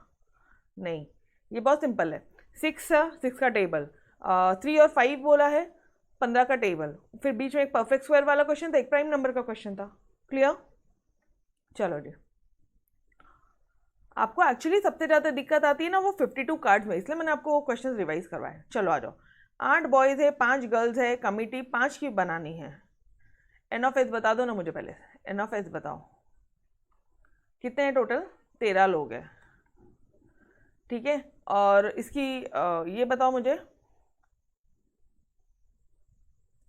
नहीं, ये बहुत सिंपल है। 6 का टेबल, 3 और 5 बोला है, 15 का टेबल, फिर बीच में एक परफेक्ट स्क्वायर वाला क्वेश्चन था, एक प्राइम नंबर का क्वेश्चन था। क्लियर? चलो जी। आपको एक्चुअली सबसे ज़्यादा दिक्कत आती है ना वो 52 कार्ड्स में, इसलिए मैंने आपको वो क्वेश्चन रिवाइज करवाए। चलो आ जाओ। 8 बॉयज़ है, 5 गर्ल्स है, कमिटी 5 की बनानी है। एन ऑफ एस बता दो ना मुझे पहले। एन ऑफ एस बताओ, कितने हैं टोटल? 13 लोग हैं, ठीक है। और इसकी ये बताओ मुझे,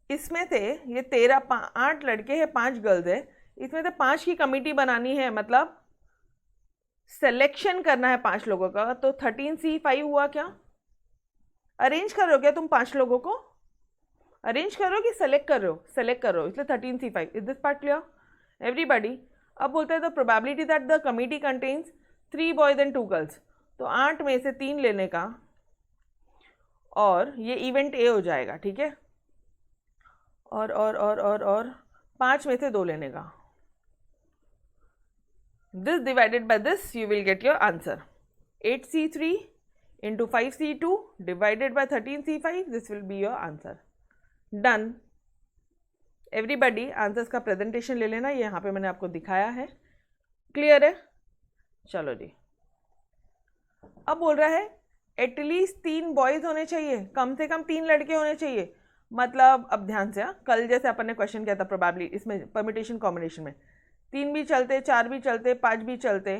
इसमें से ये 8 लड़के हैं, 5 गर्ल्स है, इसमें से 5 की कमिटी बनानी है, मतलब सिलेक्शन करना है 5 लोगों का। तो 13C5 हुआ क्या? अरेंज कर रहे हो क्या तुम 5 लोगों को? अरेंज कर रहे हो कि सेलेक्ट कर रहे हो? सेलेक्ट कर रहे हो, इसलिए 13C5। Is this part clear everybody? अब बोलते हैं the probability that the committee contains 3 boys and 2 girls. तो 8 में से 3 लेने का, और ये इवेंट ए हो जाएगा, ठीक है। और 5 में से 2 लेने का। This divided by this, you will get your answer. 8C3 into 5C2 divided by 13C5, this will be your answer. Done. Everybody, answers का presentation ले लेना, ये यहाँ पे मैंने आपको दिखाया है। क्लियर है? चलो जी। अब बोल रहा है एटलीस्ट 3 बॉयज होने चाहिए, कम से कम 3 लड़के होने चाहिए। मतलब अब ध्यान से, कल जैसे अपन ने क्वेश्चन किया था प्रोबेबिलिटी, इसमें परमिटेशन कॉम्बिनेशन में 3 भी चलते, 4 भी चलते, 5 भी चलते,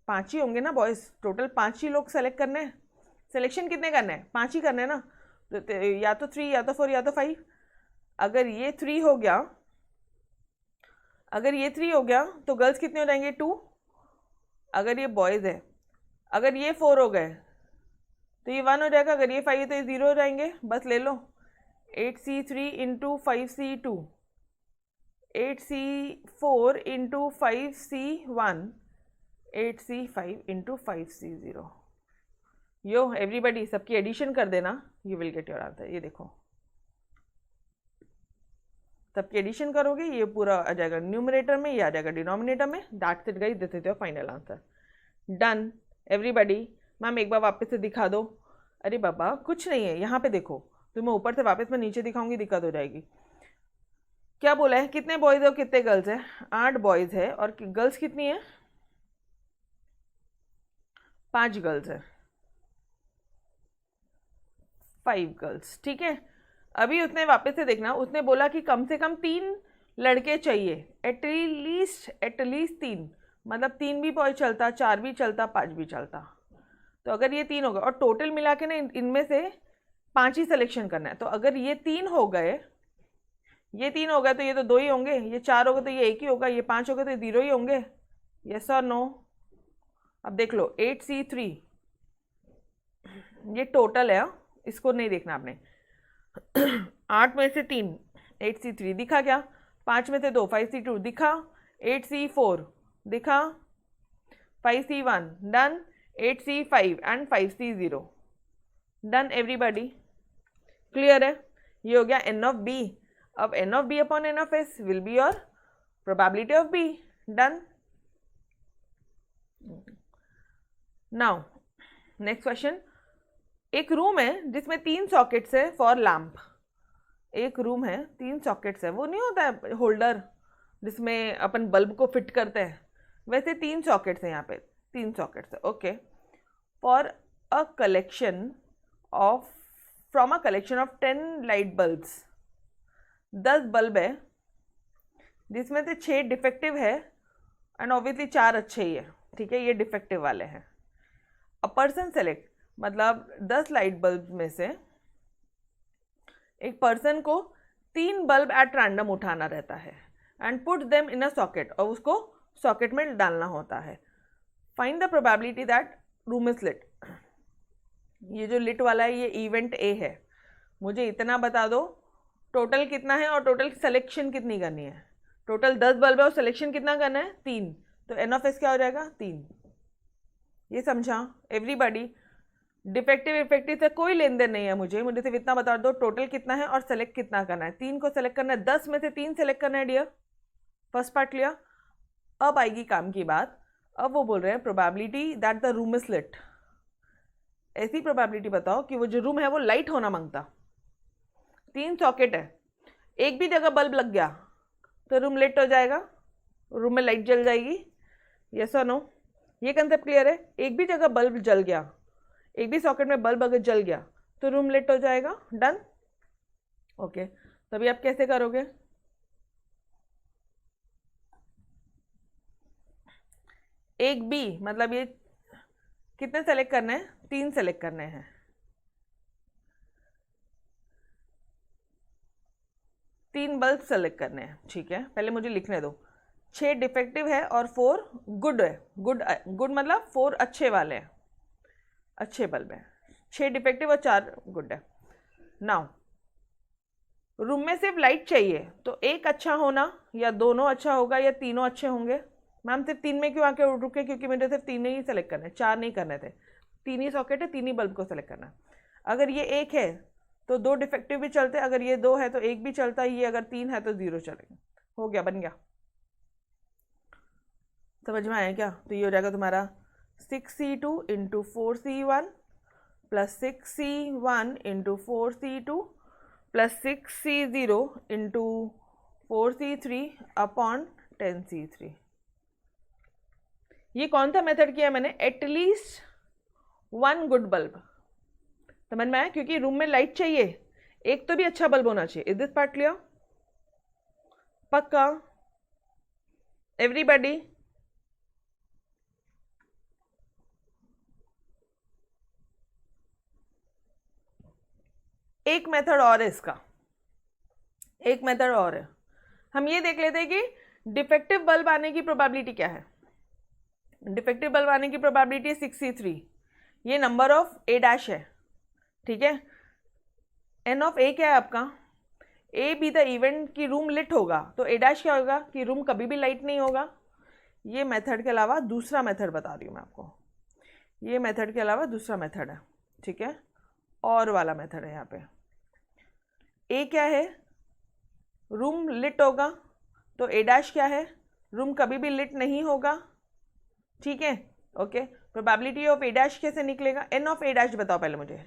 5 ही होंगे ना बॉयज। टोटल 5 ही लोग सेलेक्ट करने हैं। सिलेक्शन कितने करने हैं? 5 ही करने हैं ना। तो या तो 3 या तो 4 या तो 5। अगर ये 3 हो गया, तो गर्ल्स कितने हो जाएंगे? 2। अगर ये बॉयज है, अगर ये 4 हो गए तो ये 1 हो जाएगा। अगर ये 5 है तो ये 0 हो जाएंगे। बस ले लो। 8C3 into 5C2, 8C4 into 5C1, 8C5 into 5C0। यो एवरीबडी, सबकी एडिशन कर देना, you will get your answer. ये देखो, सबकी एडिशन करोगे, ये पूरा आ जाएगा न्यूमरेटर में, ये आ जाएगा डिनोमिनेटर में। That's it guys, this is your final answer. Done everybody. Ma'am एक बार वापस से दिखा दो। अरे बाबा कुछ नहीं है, यहाँ पे देखो। तो मैं ऊपर से वापस मैं नीचे दिखाऊंगी, दिक्कत हो जाएगी। क्या बोला है? कितने बॉयज है और कितने गर्ल्स है? 8 बॉयज है, और गर्ल्स कितनी है? 5 गर्ल्स है, 5 गर्ल्स, ठीक है। अभी उसने वापस से देखना, उसने बोला कि कम से कम 3 लड़के चाहिए, एटलीस्ट 3। मतलब 3 भी बॉय चलता, 4 भी चलता, 5 भी चलता। तो अगर ये 3 हो गए, और टोटल मिला के ना इनमें से 5 ही सिलेक्शन करना है। तो अगर ये 3 हो गए, तो ये तो 2 ही होंगे, ये 4 हो गए तो ये 1 ही होगा, ये 5 हो गए तो 0 ही होंगे। यस और नो? अब देख लो 8C3, ये टोटल है, इसको नहीं देखना आपने। 8 में से 3, 8C3 दिखा क्या? 5 में से 2, 5C2 दिखा, 8C4 दिखा, 5C1 done, 8C5 and 5C0 done everybody. Clear है? ये हो गया एन ऑफ बी। अब N of B upon N of S will be your probability of B. Done. Now next question. एक रूम है जिसमें 3 सॉकेट्स है फॉर लैम्प। एक रूम है, 3 सॉकेट्स है, वो नहीं होता है होल्डर जिसमें अपन बल्ब को फिट करते हैं, वैसे 3 सॉकेट्स हैं यहाँ पे, 3 सॉकेट्स है। Okay, for a collection of from a collection of 10 light bulbs, 10 bulb है जिसमें से 6 डिफेक्टिव है एंड ऑब्वियसली 4 अच्छे ही है, ठीक है, ये डिफेक्टिव वाले हैं। अ पर्सन सेलेक्ट, मतलब 10 लाइट बल्ब में से एक पर्सन को 3 बल्ब एट रैंडम उठाना रहता है and put them in a socket, और उसको सॉकेट में डालना होता है. Find the probability that room is lit. ये जो लिट वाला है ये इवेंट ए है. मुझे इतना बता दो टोटल कितना है और टोटल सिलेक्शन कितनी करनी है. टोटल 10 बल्ब है और सिलेक्शन कितना करना है, 3. तो एन ऑफ एस क्या हो जाएगा, 3. ये समझा एवरीबॉडी. डिफेक्टिव इफेक्टिव से कोई लेन देन नहीं है मुझे सिर्फ इतना बता दो टोटल कितना है और सेलेक्ट कितना करना है. 3 को सेलेक्ट करना है, 10 में से 3 सेलेक्ट करना है डियर. फर्स्ट पार्ट लिया. अब आएगी काम की बात. अब वो बोल रहे हैं probability that the room is lit. ऐसी प्रोबेबिलिटी बताओ कि वो जो रूम है वो लाइट होना मांगता. 3 सॉकेट है, एक भी जगह बल्ब लग गया तो रूम लिट हो जाएगा, रूम में लाइट जल जाएगी. यस और नो. ये कंसेप्ट क्लियर है. एक भी जगह बल्ब जल गया, एक भी सॉकेट में बल्ब अगर जल गया तो रूम लिट हो जाएगा. डन. ओके. तभी आप कैसे करोगे, एक बी मतलब ये कितने सेलेक्ट करने हैं, 3 सेलेक्ट करने हैं. तीन बल्ब सेलेक्ट करने हैं. ठीक है, पहले मुझे लिखने दो. 6 डिफेक्टिव है और 4 गुड है. गुड मतलब 4 अच्छे वाले हैं, अच्छे बल्ब हैं. 6 डिफेक्टिव और 4 गुड है. नाउ रूम में सिर्फ लाइट चाहिए तो एक अच्छा होना या दोनों अच्छा होगा या तीनों अच्छे होंगे. मैम सिर्फ 3 में क्यों आके रुके, क्योंकि मुझे सिर्फ 3 ही सेलेक्ट करने, 4 नहीं करने थे. 3 ही सॉकेट है, 3 ही बल्ब को सेलेक्ट करना है. अगर ये 1 है तो 2 डिफेक्टिव भी चलते, अगर ये 2 है तो 1 भी चलता, ये अगर 3 है तो 0 चलेगा. हो गया, बन गया. समझ में आया क्या. तो ये हो जाएगा तुम्हारा 6C2 into 4C1 plus 6C1 into 4C2 plus 6C0 into 4C3 upon 10C3. ये कौन सा मेथड किया मैंने, एटलीस्ट 1 गुड बल्ब. समझ में आया, क्योंकि रूम में लाइट चाहिए, एक तो भी अच्छा बल्ब होना चाहिए. इज दिस पार्ट क्लियर, पक्का एवरीबॉडी. एक मेथड और है इसका, एक मेथड और है. हम ये देख लेते हैं कि डिफेक्टिव बल्ब आने की प्रोबेबिलिटी क्या है. डिफेक्टिव बल्ब आने की प्रोबेबिलिटी 6C3. ये नंबर ऑफ ए डैश है. ठीक है, एन ऑफ ए क्या है आपका, ए बी द इवेंट की रूम लिट होगा तो ए डैश क्या होगा कि रूम कभी भी लाइट नहीं होगा. ये मेथड के अलावा दूसरा मेथड बता रही हूँ मैं आपको. ये मेथड के अलावा दूसरा मेथड है. ठीक है, और वाला मेथड है यहाँ पे. ए क्या है, रूम लिट होगा तो ए डैश क्या है, रूम कभी भी लिट नहीं होगा. ठीक है, okay. Probability of A dash कैसे निकलेगा, एन ऑफ ए डैश बताओ पहले मुझे.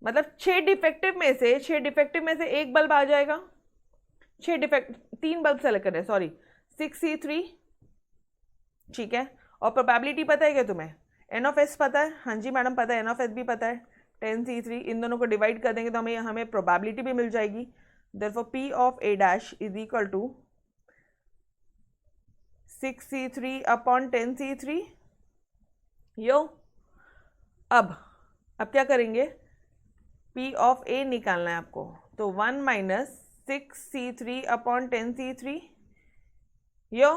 मतलब 6 डिफेक्टिव में से एक बल्ब आ जाएगा. 3 बल्ब सेलेक्ट करने, सॉरी 6C3. ठीक है, और प्रोबेबिलिटी पता है क्या तुम्हें, एन ऑफ एस पता है. हाँ जी मैडम पता है, एन ऑफ एस भी पता है. 10C3 इन दोनों को डिवाइड कर देंगे तो हमें प्रोबेबिलिटी भी मिल जाएगी. Therefore P of A dash is equal to 6C3 upon 10C3. यो अब क्या करेंगे, पी ऑफ ए निकालना है आपको. तो 1 माइनस 6C3 अपॉन 10C3. यो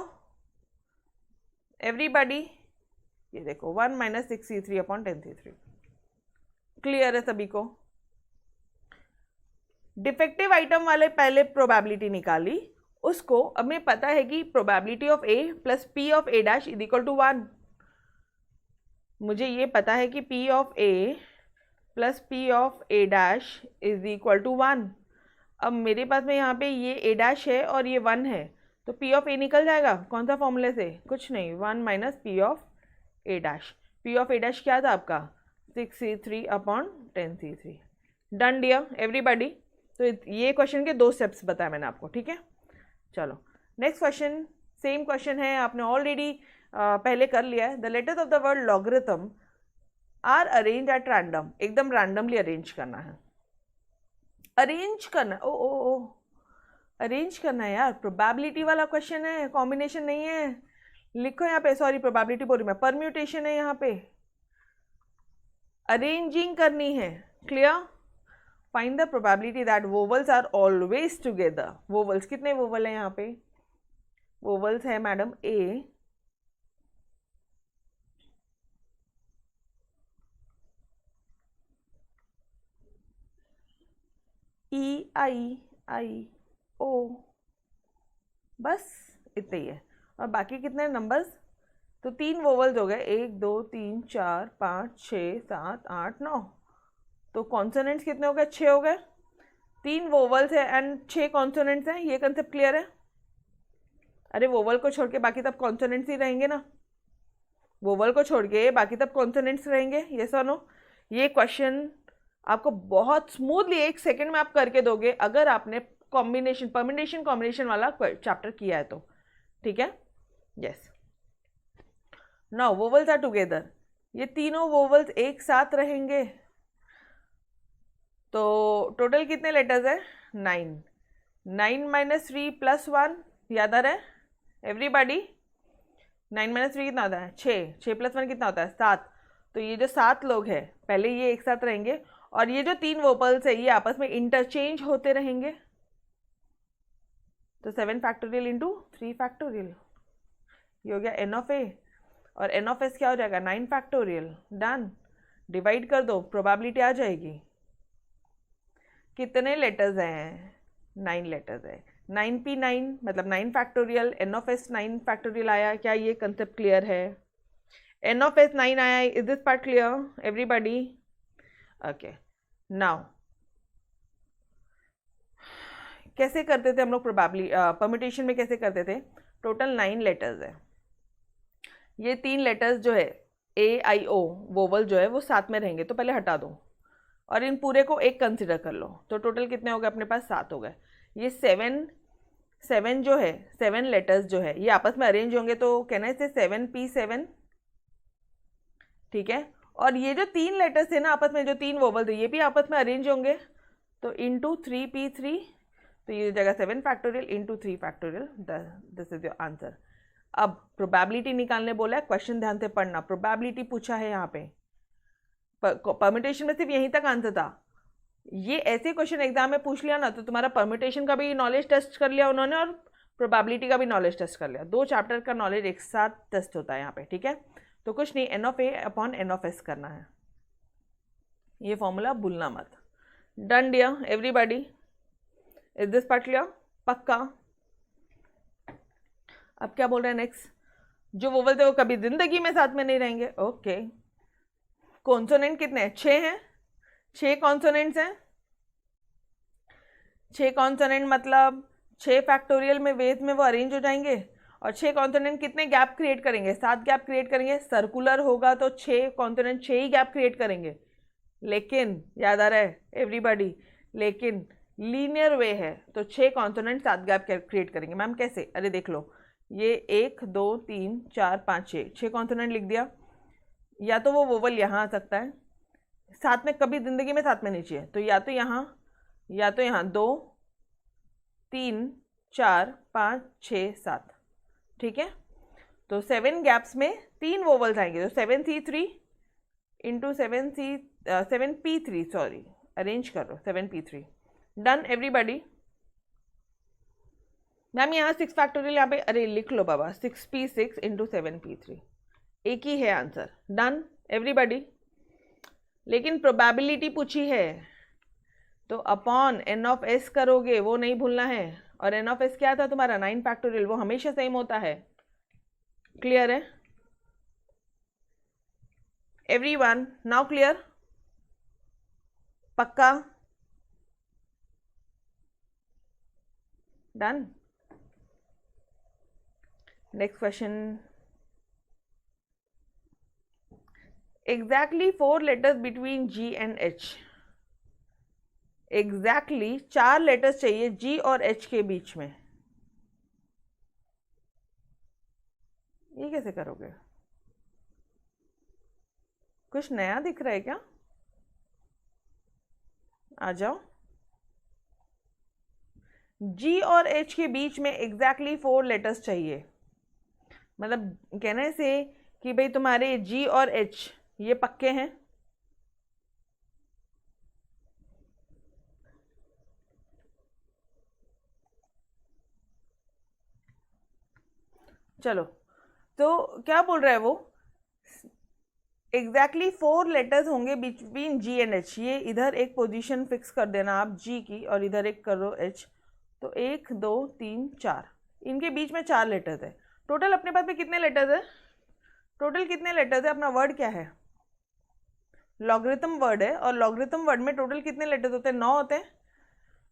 एवरीबॉडी, ये देखो 1 minus 6C3 upon 10C3. Clear है सभी को. डिफेक्टिव आइटम वाले पहले प्रोबेबिलिटी निकाली, उसको अब हमें पता है कि probability of A plus P of A dash is equal to 1. मुझे ये पता है कि P of A plus P of A dash is equal to 1. अब मेरे पास में यहाँ पे ये ए डैश है और ये 1 है तो पी ऑफ ए निकल जाएगा. कौन सा फॉर्मूले से, कुछ नहीं, 1 minus P of A dash. P of A dash क्या था आपका, 6C3 upon 10C3. Done dear everybody. तो ये क्वेश्चन के 2 स्टेप्स बताए मैंने आपको. ठीक है, चलो नेक्स्ट क्वेश्चन. सेम क्वेश्चन है, आपने ऑलरेडी पहले कर लिया है. The letters of the word logarithm are arrange at random. एकदम रैंडमली अरेंज करना है. अरेंज करना, अरेंज करना है यार. प्रोबेबिलिटी वाला क्वेश्चन है, कॉम्बिनेशन नहीं है. लिखो यहाँ पे, सॉरी प्रोबेबिलिटी बोल रही मैं, परम्यूटेशन है यहाँ पे, अरेंजिंग करनी है। Clear? Find the probability that vowels are always together. Vowels कितने वोवल है यहाँ पे? वोवल्स है मैडम ए, ई, आई, ओ, बस इतने ही है। और बाकी कितने नंबर्स? तो 3 वोवल्स हो गए, 1 2 3 4 5 6 7 8 9। तो कॉन्सोनेंट्स कितने हो गए? 6 हो गए। 3 वोवल्स है एंड 6 कॉन्सोनेंट्स हैं। ये कंसेप्ट क्लियर है? अरे वोवल को छोड़ के बाकी तब कॉन्सोनेंट्स ही रहेंगे ना, वोवल को छोड़ के बाकी तब कॉन्सोनेंट्स रहेंगे। ये सुनो, ये क्वेश्चन आपको बहुत स्मूथली 1 सेकेंड में आप करके दोगे अगर आपने कॉम्बिनेशन, परम्यूटेशन कॉम्बिनेशन वाला चैप्टर किया है तो। ठीक है? Yes. Now vowels are together, ये तीनों वोवल्स एक साथ रहेंगे। तो टोटल कितने लेटर्स है? 9। 9 - 3 + 1 याद आ रहा है एवरीबॉडी? 9 - 3 कितना होता है? 6। 6 + 1 कितना होता है? 7। तो ये जो 7 लोग हैं पहले ये एक साथ रहेंगे, और ये जो 3 वोवल्स है ये आपस में इंटरचेंज होते रहेंगे। तो 7 फैक्टोरियल इंटू 3 फैक्टोरियल, ये हो गया एन ऑफ ए, और एन ऑफ एस क्या हो जाएगा? 9 फैक्टोरियल। डन। डिवाइड कर दो, प्रोबेबिलिटी आ जाएगी। कितने लेटर्स हैं? 9 लेटर्स है। 9p9 मतलब 9 factorial, N of S 9 factorial आया। क्या ये कंसेप्ट क्लियर है? एन ऑफ एस 9 आया। Is this part clear everybody? Okay. Now कैसे करते थे हम लोग परम्यूटेशन में? कैसे करते थे? टोटल 9 लेटर्स है, ये 3 लेटर्स जो है ए आई ओ वोवल जो है वो साथ में रहेंगे, तो पहले हटा दो और इन पूरे को एक कंसिडर कर लो। तो टोटल कितने हो गए अपने पास? 7 हो गए। ये 7 जो है, 7 लेटर्स जो है ये आपस में अरेंज होंगे, तो कहना है इसे 7p7। ठीक है? और ये जो 3 लेटर्स थे ना आपस में, जो 3 वोवल थे, ये भी आपस में अरेंज होंगे, तो इंटू 3p3, तो ये जगह 7 factorial into 3 factorial. This is your answer. अब प्रोबेबिलिटी निकालने बोला है, क्वेश्चन ध्यान से पढ़ना, प्रोबेबिलिटी पूछा है यहाँ पे। परम्यूटेशन में सिर्फ यहीं तक आंसर था। ये ऐसे क्वेश्चन एग्जाम में पूछ लिया ना तो तुम्हारा परम्यूटेशन का भी नॉलेज टेस्ट कर लिया उन्होंने और प्रोबेबिलिटी का भी नॉलेज टेस्ट कर लिया। 2 चैप्टर का नॉलेज एक साथ टेस्ट होता है यहाँ पे। ठीक है? तो कुछ नहीं, N of A upon N of S करना है, ये फॉर्मूला भूलना मत। Done dear everybody? Is this part clear? पक्का? अब क्या बोल रहे हैं नेक्स्ट? जो वोवल थे वो कभी जिंदगी में साथ में नहीं रहेंगे। ओके। कॉन्सोनेंट कितने हैं? 6 हैं। 6 कॉन्सोनेंट्स हैं। 6 कॉन्सोनेंट मतलब 6 फैक्टोरियल में वेज में वो अरेंज हो जाएंगे। और 6 कॉन्सोनेंट कितने गैप क्रिएट करेंगे? 7 गैप क्रिएट करेंगे। सर्कुलर होगा तो 6 कॉन्सोनेंट 6 ही गैप क्रिएट करेंगे। लेकिन याद आ रहा है एवरीबॉडी? लेकिन लीनियर वे है तो 6 कॉन्सोनेंट 7 गैप क्रिएट करेंगे। मैम कैसे? अरे देख लो, ये 1 2 3 4 5 6 कॉन्सोनेंट लिख दिया। या तो वो वोवल यहाँ आ सकता है, साथ में कभी जिंदगी में साथ में नहीं चाहिए, तो या तो यहाँ या तो यहाँ 2 3 4 5 6 7। ठीक है? तो 7 गैप्स में 3 वोवल्स आएंगे, तो 7c3 into 7p3, sorry arrange कर लो 7p3। Done everybody? मैम यहाँ 6 फैक्टोरियल यहाँ पे, अरे लिख लो बाबा, 6p6 इंटू 7p3, एक ही है आंसर। Done everybody? लेकिन प्रोबेबिलिटी पूछी है तो अपॉन एन ऑफ एस करोगे, वो नहीं भूलना है। और एन ऑफ एस क्या था तुम्हारा? 9 फैक्टोरियल, वो हमेशा सेम होता है। क्लियर है एवरीवन? Now clear? पक्का? Done. Next question. Exactly 4 letters between G and H. Exactly 4 letters चाहिए जी और एच के बीच में। ये कैसे करोगे? कुछ नया दिख रहा है क्या? आ जाओ। जी और एच के बीच में एग्जैक्टली 4 लेटर्स चाहिए, मतलब कहने से कि भाई तुम्हारे जी और एच ये पक्के हैं। चलो, तो क्या बोल रहा है वो, एग्जैक्टली 4 लेटर्स होंगे बिटवीन जी एंड एच। ये इधर एक पोजीशन फिक्स कर देना आप जी की, और इधर एक करो एच। तो 1 2 3 4, इनके बीच में 4 लेटर्स है। टोटल अपने पास में कितने लेटर्स है? टोटल कितने लेटर्स है? अपना वर्ड क्या है? लॉगरिथम वर्ड है, और लॉगरिथम वर्ड में टोटल कितने लेटर्स होते हैं? 9 होते हैं।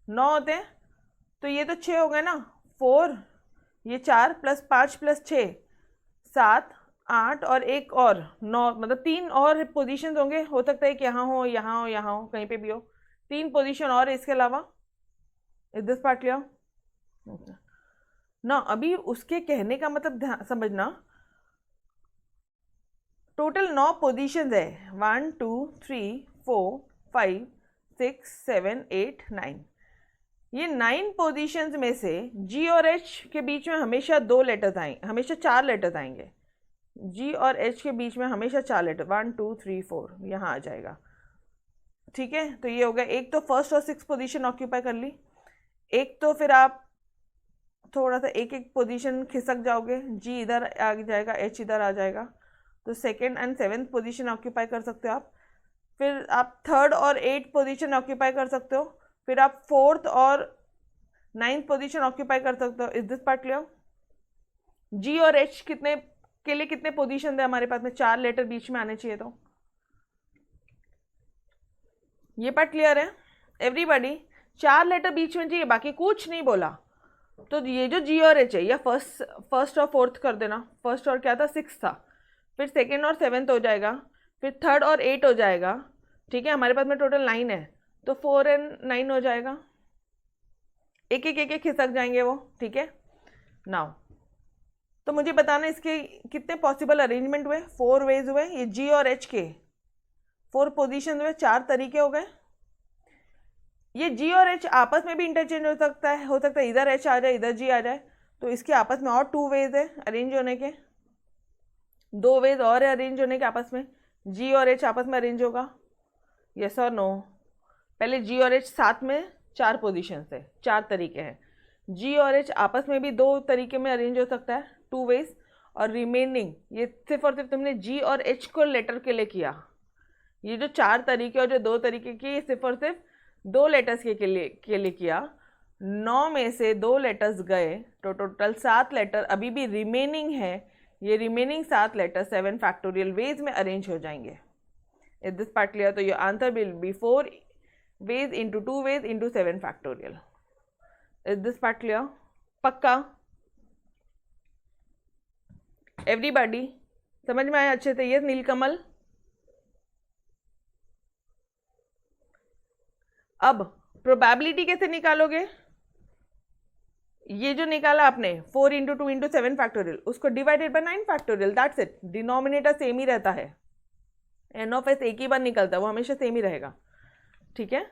9 होते हैं, तो ये तो 6 हो गए ना। 4, ये 4 प्लस 5 प्लस 6 7 8, और एक और 9, मतलब 3 और पोजीशंस होंगे। हो सकता है कि यहाँ हो, यहाँ हो, यहाँ हो, कहीं पे भी हो। 3 पोजीशन और है इसके अलावा। इज दिस पार्ट क्लियर ना? अभी उसके कहने का मतलब ध्यान समझना, टोटल 9 पोजीशंस है। 1 2 3 4 5 6 7 8 9। ये 9 पोजीशंस में से जी और एच के बीच में हमेशा 2 लेटर्स आएंगे, हमेशा 4 लेटर्स आएंगे। जी और एच के बीच में हमेशा 4 लेटर, 1 2 3 4 यहाँ आ जाएगा। ठीक है, तो ये हो गया। एक तो फर्स्ट और 6 पोजीशन ऑक्यूपाई कर ली। एक तो फिर आप थोड़ा सा एक एक पोजीशन खिसक जाओगे, जी इधर आ जाएगा, एच इधर आ जाएगा। तो second and 7th position occupy कर सकते हो आप। फिर आप 3rd और 8th पोजीशन ऑक्यूपाई कर सकते हो। फिर आप 4th और 9th पोजीशन ऑक्यूपाई कर सकते हो। Is this part clear? G और एच कितने के लिए कितने पोजीशन है हमारे पास में? 4 लेटर बीच में आने चाहिए। तो ये पार्ट क्लियर है एवरीबॉडी? 4 लेटर बीच में चाहिए, बाकी कुछ नहीं बोला। तो ये जो जी और एच है, या फर्स्ट और 4th कर देना। फर्स्ट और क्या था? 6 था। फिर 2nd और 7th हो जाएगा। फिर 3rd और 8 हो जाएगा। ठीक है, हमारे पास में टोटल 9 है, तो 4 और 9 हो जाएगा। एक एक खिसक जाएंगे वो। ठीक है, नाउ तो मुझे बताना इसके कितने पॉसिबल अरेंजमेंट हुए। 4 वेज हुए, ये जी और एच के 4 पोजीशन हुए, 4 तरीके हो गए। ये जी और एच आपस में भी इंटरचेंज हो सकता है। इधर एच आ जाए, इधर जी आ जाए। तो इसके आपस में और 2 वेज है अरेंज होने के। 2 वेज और है अरेंज होने के आपस में। जी और एच आपस में अरेंज होगा, यस और नो? पहले जी और एच साथ में 4 पोजीशन है, 4 तरीके हैं। जी और एच आपस में भी 2 तरीके में अरेंज हो सकता है, 2 वेज। और रिमेनिंग ये सिर्फ और सिर्फ तुमने जी और एच को लेटर के लिए किया। ये जो 4 तरीके और जो 2 तरीके की, ये सिर्फ और सिर्फ 2 लेटर्स के लिए किया। 9 में से 2 लेटर्स गए, तो टोटल 7 लेटर अभी भी रिमेनिंग है। ये रिमेनिंग 7 लेटर 7 फैक्टोरियल वेज में अरेंज हो जाएंगे। Is this part clear? तो your answer will be 4 ways into 2 ways into 7 factorial. Is this part clear? पक्का एवरीबॉडी? समझ में आया अच्छे से? ये नीलकमल। अब प्रोबेबिलिटी कैसे निकालोगे? ये जो निकाला आपने 4 इंटू 2 इंटू 7 फैक्टोरियल, उसको divided by 9 factorial, that's it. Denominator same ही रहता है। एन ऑफ एस एक ही बार निकलता है, वो हमेशा सेम ही रहेगा। ठीक है,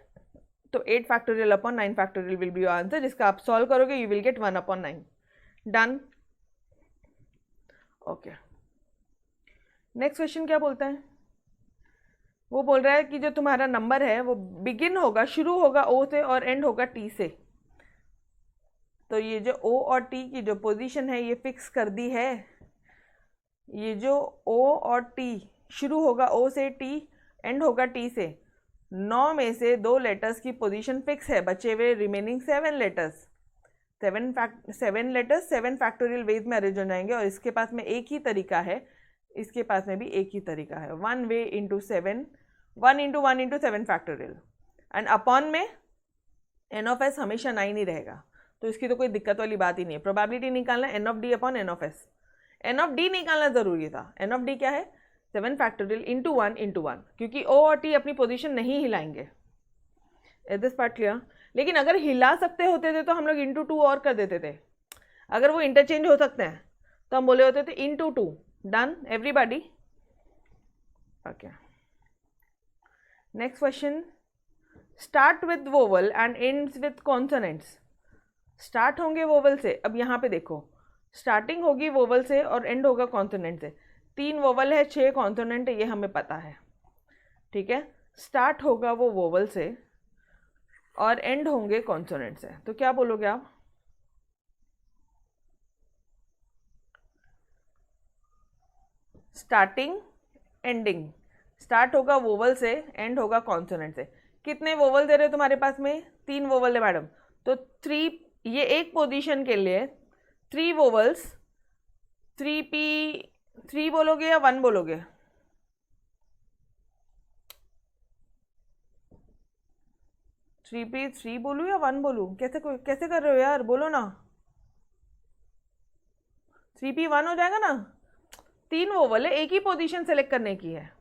तो 8 factorial upon 9 factorial will be your answer, जिसका आप सॉल्व करोगे you will gate 1 upon 9। Done? Okay, next question क्या बोलता है? वो बोल रहा है कि जो तुम्हारा नंबर है वो बिगिन होगा, शुरू होगा ओ से और एंड होगा टी से। तो ये जो ओ और टी की जो पोजीशन है ये फिक्स कर दी है। ये जो ओ और टी शुरू होगा ओ से, टी एंड होगा टी से। 9 में से 2 लेटर्स की पोजीशन फिक्स है, बचे हुए remaining 7 letters. 7 letters 7 factorial ways में अरेंज हो जाएंगे। और इसके पास में एक ही तरीका है, इसके पास में भी एक ही तरीका है। 1 way into 7, 1 into 1 into 7 factorial. And upon में एन ऑफ एस हमेशा 9 ही रहेगा, तो इसकी तो कोई दिक्कत वाली बात ही नहीं है। प्रोबेबिलिटी निकालना N of D upon N of S. N of D निकालना जरूरी था। एन ऑफ डी क्या है? 7 फैक्टोरियल इंटू 1, क्योंकि ओ और टी अपनी पोजीशन नहीं हिलाएंगे। Is this part clear? लेकिन अगर हिला सकते होते थे तो हम लोग इंटू 2 और कर देते थे। अगर वो इंटरचेंज हो सकते हैं तो हम बोले होते थे into 2। Done everybody? Okay, next question. Start with vowel and ends with consonants. Start होंगे वोवल से। अब यहाँ पे देखो, स्टार्टिंग होगी वोवल से और एंड होगा कॉन्सोनेंट से। 3 वोवल है, 6 कॉन्सोनेंट है, ये हमें पता है, ठीक है। स्टार्ट होगा वो वोवल से और एंड होंगे कॉन्सोनेंट से, तो क्या बोलोगे आप? स्टार्टिंग एंडिंग, स्टार्ट होगा वोवल से, एंड होगा कॉन्सोनेंट से। कितने वोवल दे रहे हो तुम्हारे पास में? 3 वोवल है मैडम, तो 3, ये एक पोजीशन के लिए 3 वोवल्स, 3p 3 बोलोगे या 1 बोलोगे? 3p 3 बोलूँ या 1 बोलूँ? कैसे कर रहे हो यार, बोलो ना। 3p 1 हो जाएगा ना? 3 वोवल है, एक ही पोजीशन सेलेक्ट करने की है।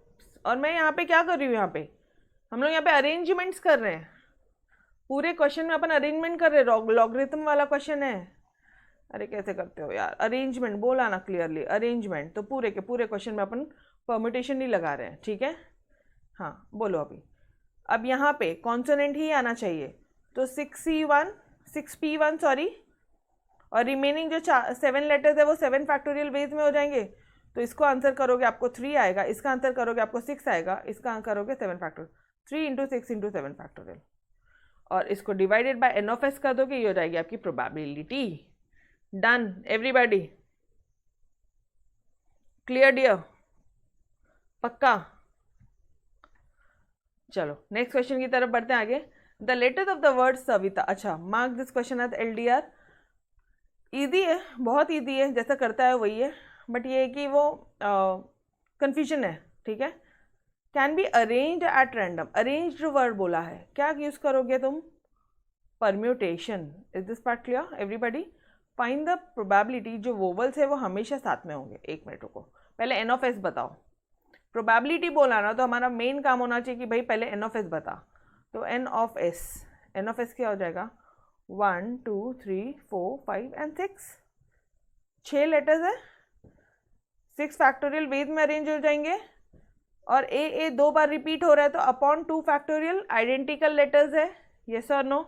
और मैं यहाँ पे क्या कर रही हूँ, यहाँ पे हम लोग यहाँ पे अरेंजमेंट्स कर रहे हैं। पूरे क्वेश्चन में अपन अरेंजमेंट कर रहे हैं, लॉगरिथम वाला क्वेश्चन है। अरे कैसे करते हो यार, अरेंजमेंट बोला ना क्लियरली, अरेंजमेंट। तो पूरे के पूरे क्वेश्चन में अपन परम्यूटेशन नहीं लगा रहे हैं, ठीक है। हाँ बोलो अभी। अब यहाँ पे कॉन्सोनेंट ही आना चाहिए, तो 6p1 सॉरी, और रिमेनिंग जो 7 लेटर्स है वो 7 फैक्टोरियल वेज में हो जाएंगे। तो इसको आंसर करोगे आपको 3 आएगा, इसका आंसर करोगे आपको 6 आएगा, इसका आंसर करोगे 7 फैक्टोरियल, 3 इंटू 6 इंटू 7 फैक्टोरियल। और इसको divided by N of S कर दोगे, ये हो जाएगी आपकी probability. Done everybody, clear dear, पक्का? चलो नेक्स्ट क्वेश्चन की तरफ बढ़ते हैं आगे। The letters of the word Savita, अच्छा mark this question as LDR। Easy है, बहुत ईजी है, जैसा करता है वही है, बट ये है कि वो कंफ्यूजन है, ठीक है। Can be arranged at random, arranged word बोला है, क्या यूज करोगे तुम? Permutation. Is this part clear everybody? Find the probability, जो वोवल्स है वो हमेशा साथ में होंगे। एक मिनट रुको, पहले एन ऑफ एस बताओ। प्रोबेबिलिटी बोला ना, तो हमारा मेन काम होना चाहिए कि भाई पहले एन ऑफ एस बता। तो एन ऑफ एस क्या हो जाएगा? 1 2 3 4 5 एंड 6, 6 लेटर्स है, 6 फैक्टोरियल वेज में अरेंज हो जाएंगे। और ए 2 बार रिपीट हो रहा है, तो अपॉन 2 फैक्टोरियल आइडेंटिकल लेटर्स है, यस और नो?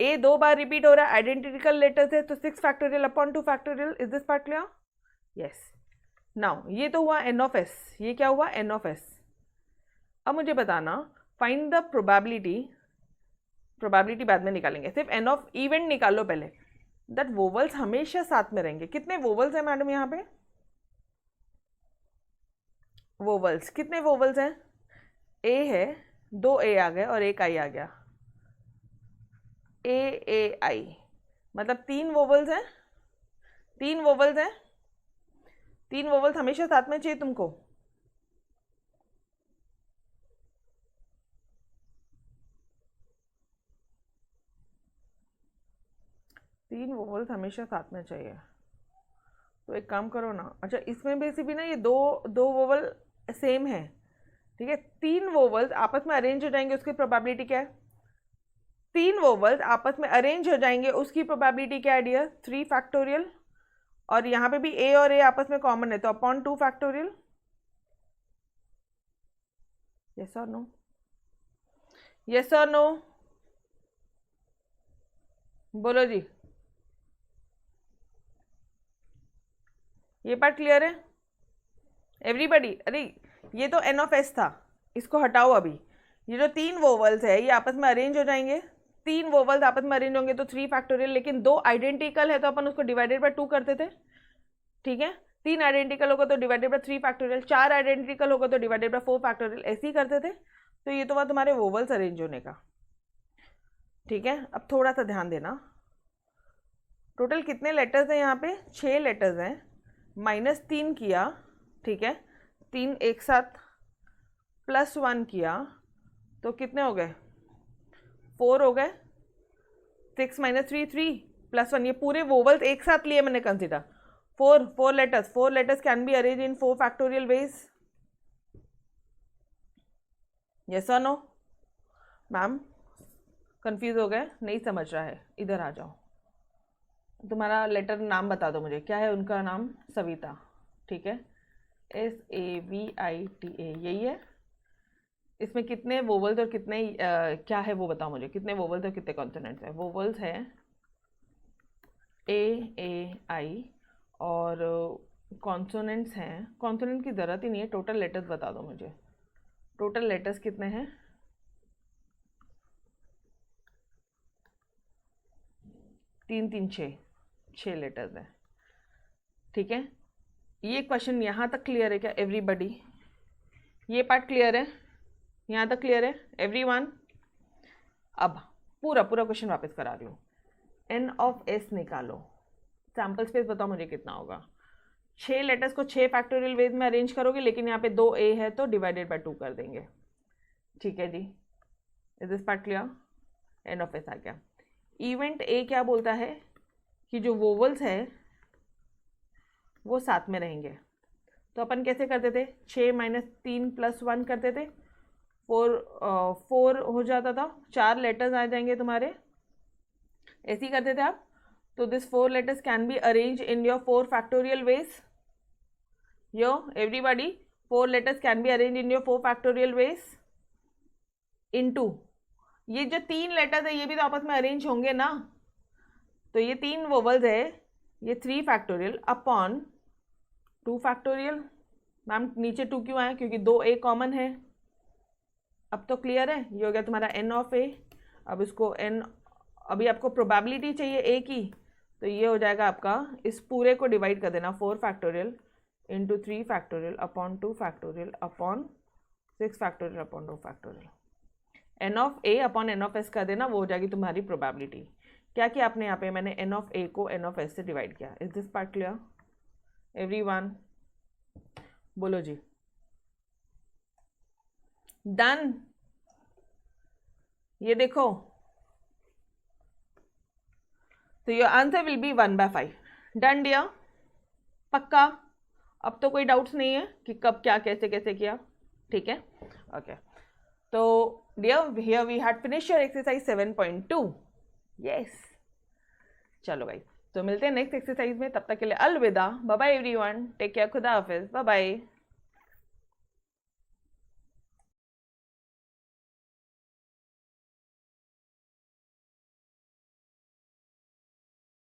ए 2 बार रिपीट हो रहा है, आइडेंटिकल लेटर्स है, तो 6 factorial upon 2 factorial. Is this part clear? Yes. Now ये तो हुआ एन ऑफ एस, ये क्या हुआ? N of S. अब मुझे बताना, फाइंड द प्रोबेबिलिटी, प्रोबेबिलिटी बाद में निकालेंगे, सिर्फ एन ऑफ इवेंट निकालो पहले, दैट वोवल्स हमेशा साथ में रहेंगे। कितने वोवल्स हैं मैडम यहाँ पे? वोवल्स कितने वोवल्स हैं? ए है, 2 ए आ गए और एक आई आ गया, ए आई, मतलब 3 वोवल्स हैं, 3 वोवल्स हैं, 3 वोवल्स हमेशा साथ में चाहिए तुमको। तीन वोवल्स हमेशा साथ में चाहिए, तो एक काम करो ना, अच्छा इसमें भी ना ये दो वोवल सेम है, ठीक है। 3 वोवल्स आपस में अरेंज हो जाएंगे, उसकी प्रोबेबिलिटी क्या है? 3 वोवल्स आपस में अरेंज हो जाएंगे, उसकी प्रोबेबिलिटी क्या है डियर? 3 फैक्टोरियल। और यहाँ पे भी ए और ए आपस में कॉमन है, तो अपॉन 2 फैक्टोरियल। यस और नो? यस और नो? बोलो जी, ये पार्ट क्लियर है एवरीबॉडी? अरे ये तो एन ऑफ एस था, इसको हटाओ अभी। ये जो 3 वोवल्स है ये आपस में अरेंज हो जाएंगे, 3 वोवल्स आपस में अरेंज होंगे तो 3 फैक्टोरियल, लेकिन 2 आइडेंटिकल है तो अपन उसको डिवाइडेड बाय 2 करते थे, ठीक है। 3 आइडेंटिकल होगा तो डिवाइडेड बाय 3 फैक्टोरियल, 4 आइडेंटिकल होगा तो डिवाइडेड बाय 4 फैक्टोरियल, ऐसे ही करते थे। तो ये तो हुआ तुम्हारे वोवल्स अरेंज होने का, ठीक है। अब थोड़ा सा ध्यान देना, टोटल कितने लेटर्स हैं यहाँ पे? 6 लेटर्स हैं, -3 किया, ठीक है, 3 एक साथ +1 किया, तो कितने हो गए? 4 हो गए। 6 - 3 3 +1, ये पूरे वोवल्स एक साथ लिए मैंने consider. 4 letters can be arrange in 4 factorial veg, yes और नो? मैम कंफ्यूज हो गए, नहीं समझ रहा है, इधर आ जाओ। तुम्हारा लेटर नाम बता दो मुझे, क्या है उनका नाम? सविता, ठीक है, SAVITA, यही है। इसमें कितने वोवल्स और कितने क्या है वो बताओ मुझे, कितने वोवल्स और कितने कॉन्सोनेंट्स हैं? वोवल्स है AAI और कॉन्सोनेंट्स हैं, कॉन्सोनेंट की ज़रूरत ही नहीं है, टोटल लेटर्स बता दो मुझे, टोटल लेटर्स कितने हैं? 3 3 6 लेटर्स हैं, ठीक है। ये क्वेश्चन यहाँ तक क्लियर है क्या एवरीबडी? ये पार्ट क्लियर है? यहाँ तक क्लियर है एवरीवन? अब पूरा क्वेश्चन वापस करा रही हूँ। N ऑफ S निकालो, सैम्पल स्पेस बताओ मुझे कितना होगा। 6 लेटर्स को 6 फैक्टोरियल वेज में अरेंज करोगे, लेकिन यहाँ पे 2A है तो डिवाइडेड बाय 2 कर देंगे, ठीक है जी। Is this part clear? N of S आ गया। इवेंट A क्या बोलता है कि जो वोवल्स है वो साथ में रहेंगे, तो अपन कैसे करते थे? 6 - 3 + 1 करते थे, 4 हो जाता था, 4 लेटर्स आ जाएंगे तुम्हारे, ऐसे ही करते थे आप। तो this 4 letters can be arranged in your 4 factorial ways. Yo, everybody, 4 letters can be arranged in your 4 factorial ways into, ये जो 3 letters है ये भी तो आपस में अरेंज होंगे ना, तो ये 3 वोवल्स है, ये 3 फैक्टोरियल अपॉन 2 फैक्टोरियल। मैम नीचे 2 क्यों आए? क्योंकि 2A कॉमन है। अब तो क्लियर है, ये हो गया तुम्हारा N ऑफ A। अब इसको N, अभी आपको प्रोबेबिलिटी चाहिए A की, तो ये हो जाएगा आपका, इस पूरे को डिवाइड कर देना 4 factorial into 3 factorial upon 2 factorial upon 6 factorial upon 2 factorial. N of A upon N of S कर देना, वो हो जाएगी तुम्हारी प्रोबेबिलिटी। क्या किया आपने यहाँ पे? मैंने N ऑफ A को N ऑफ S से डिवाइड किया। Is this part clear everyone? बोलो जी। डन? ये देखो, तो your answer will be 1/5। Done dear? पक्का? अब तो कोई डाउट्स नहीं है कि कब क्या कैसे कैसे किया, ठीक है? ओके, तो dear here we had finish your exercise 7.2। Yes, चलो भाई, तो मिलते हैं नेक्स्ट एक्सरसाइज में, तब तक के लिए अलविदा, bye bye everyone, take care, खुदा हाफिज, बाय बाय।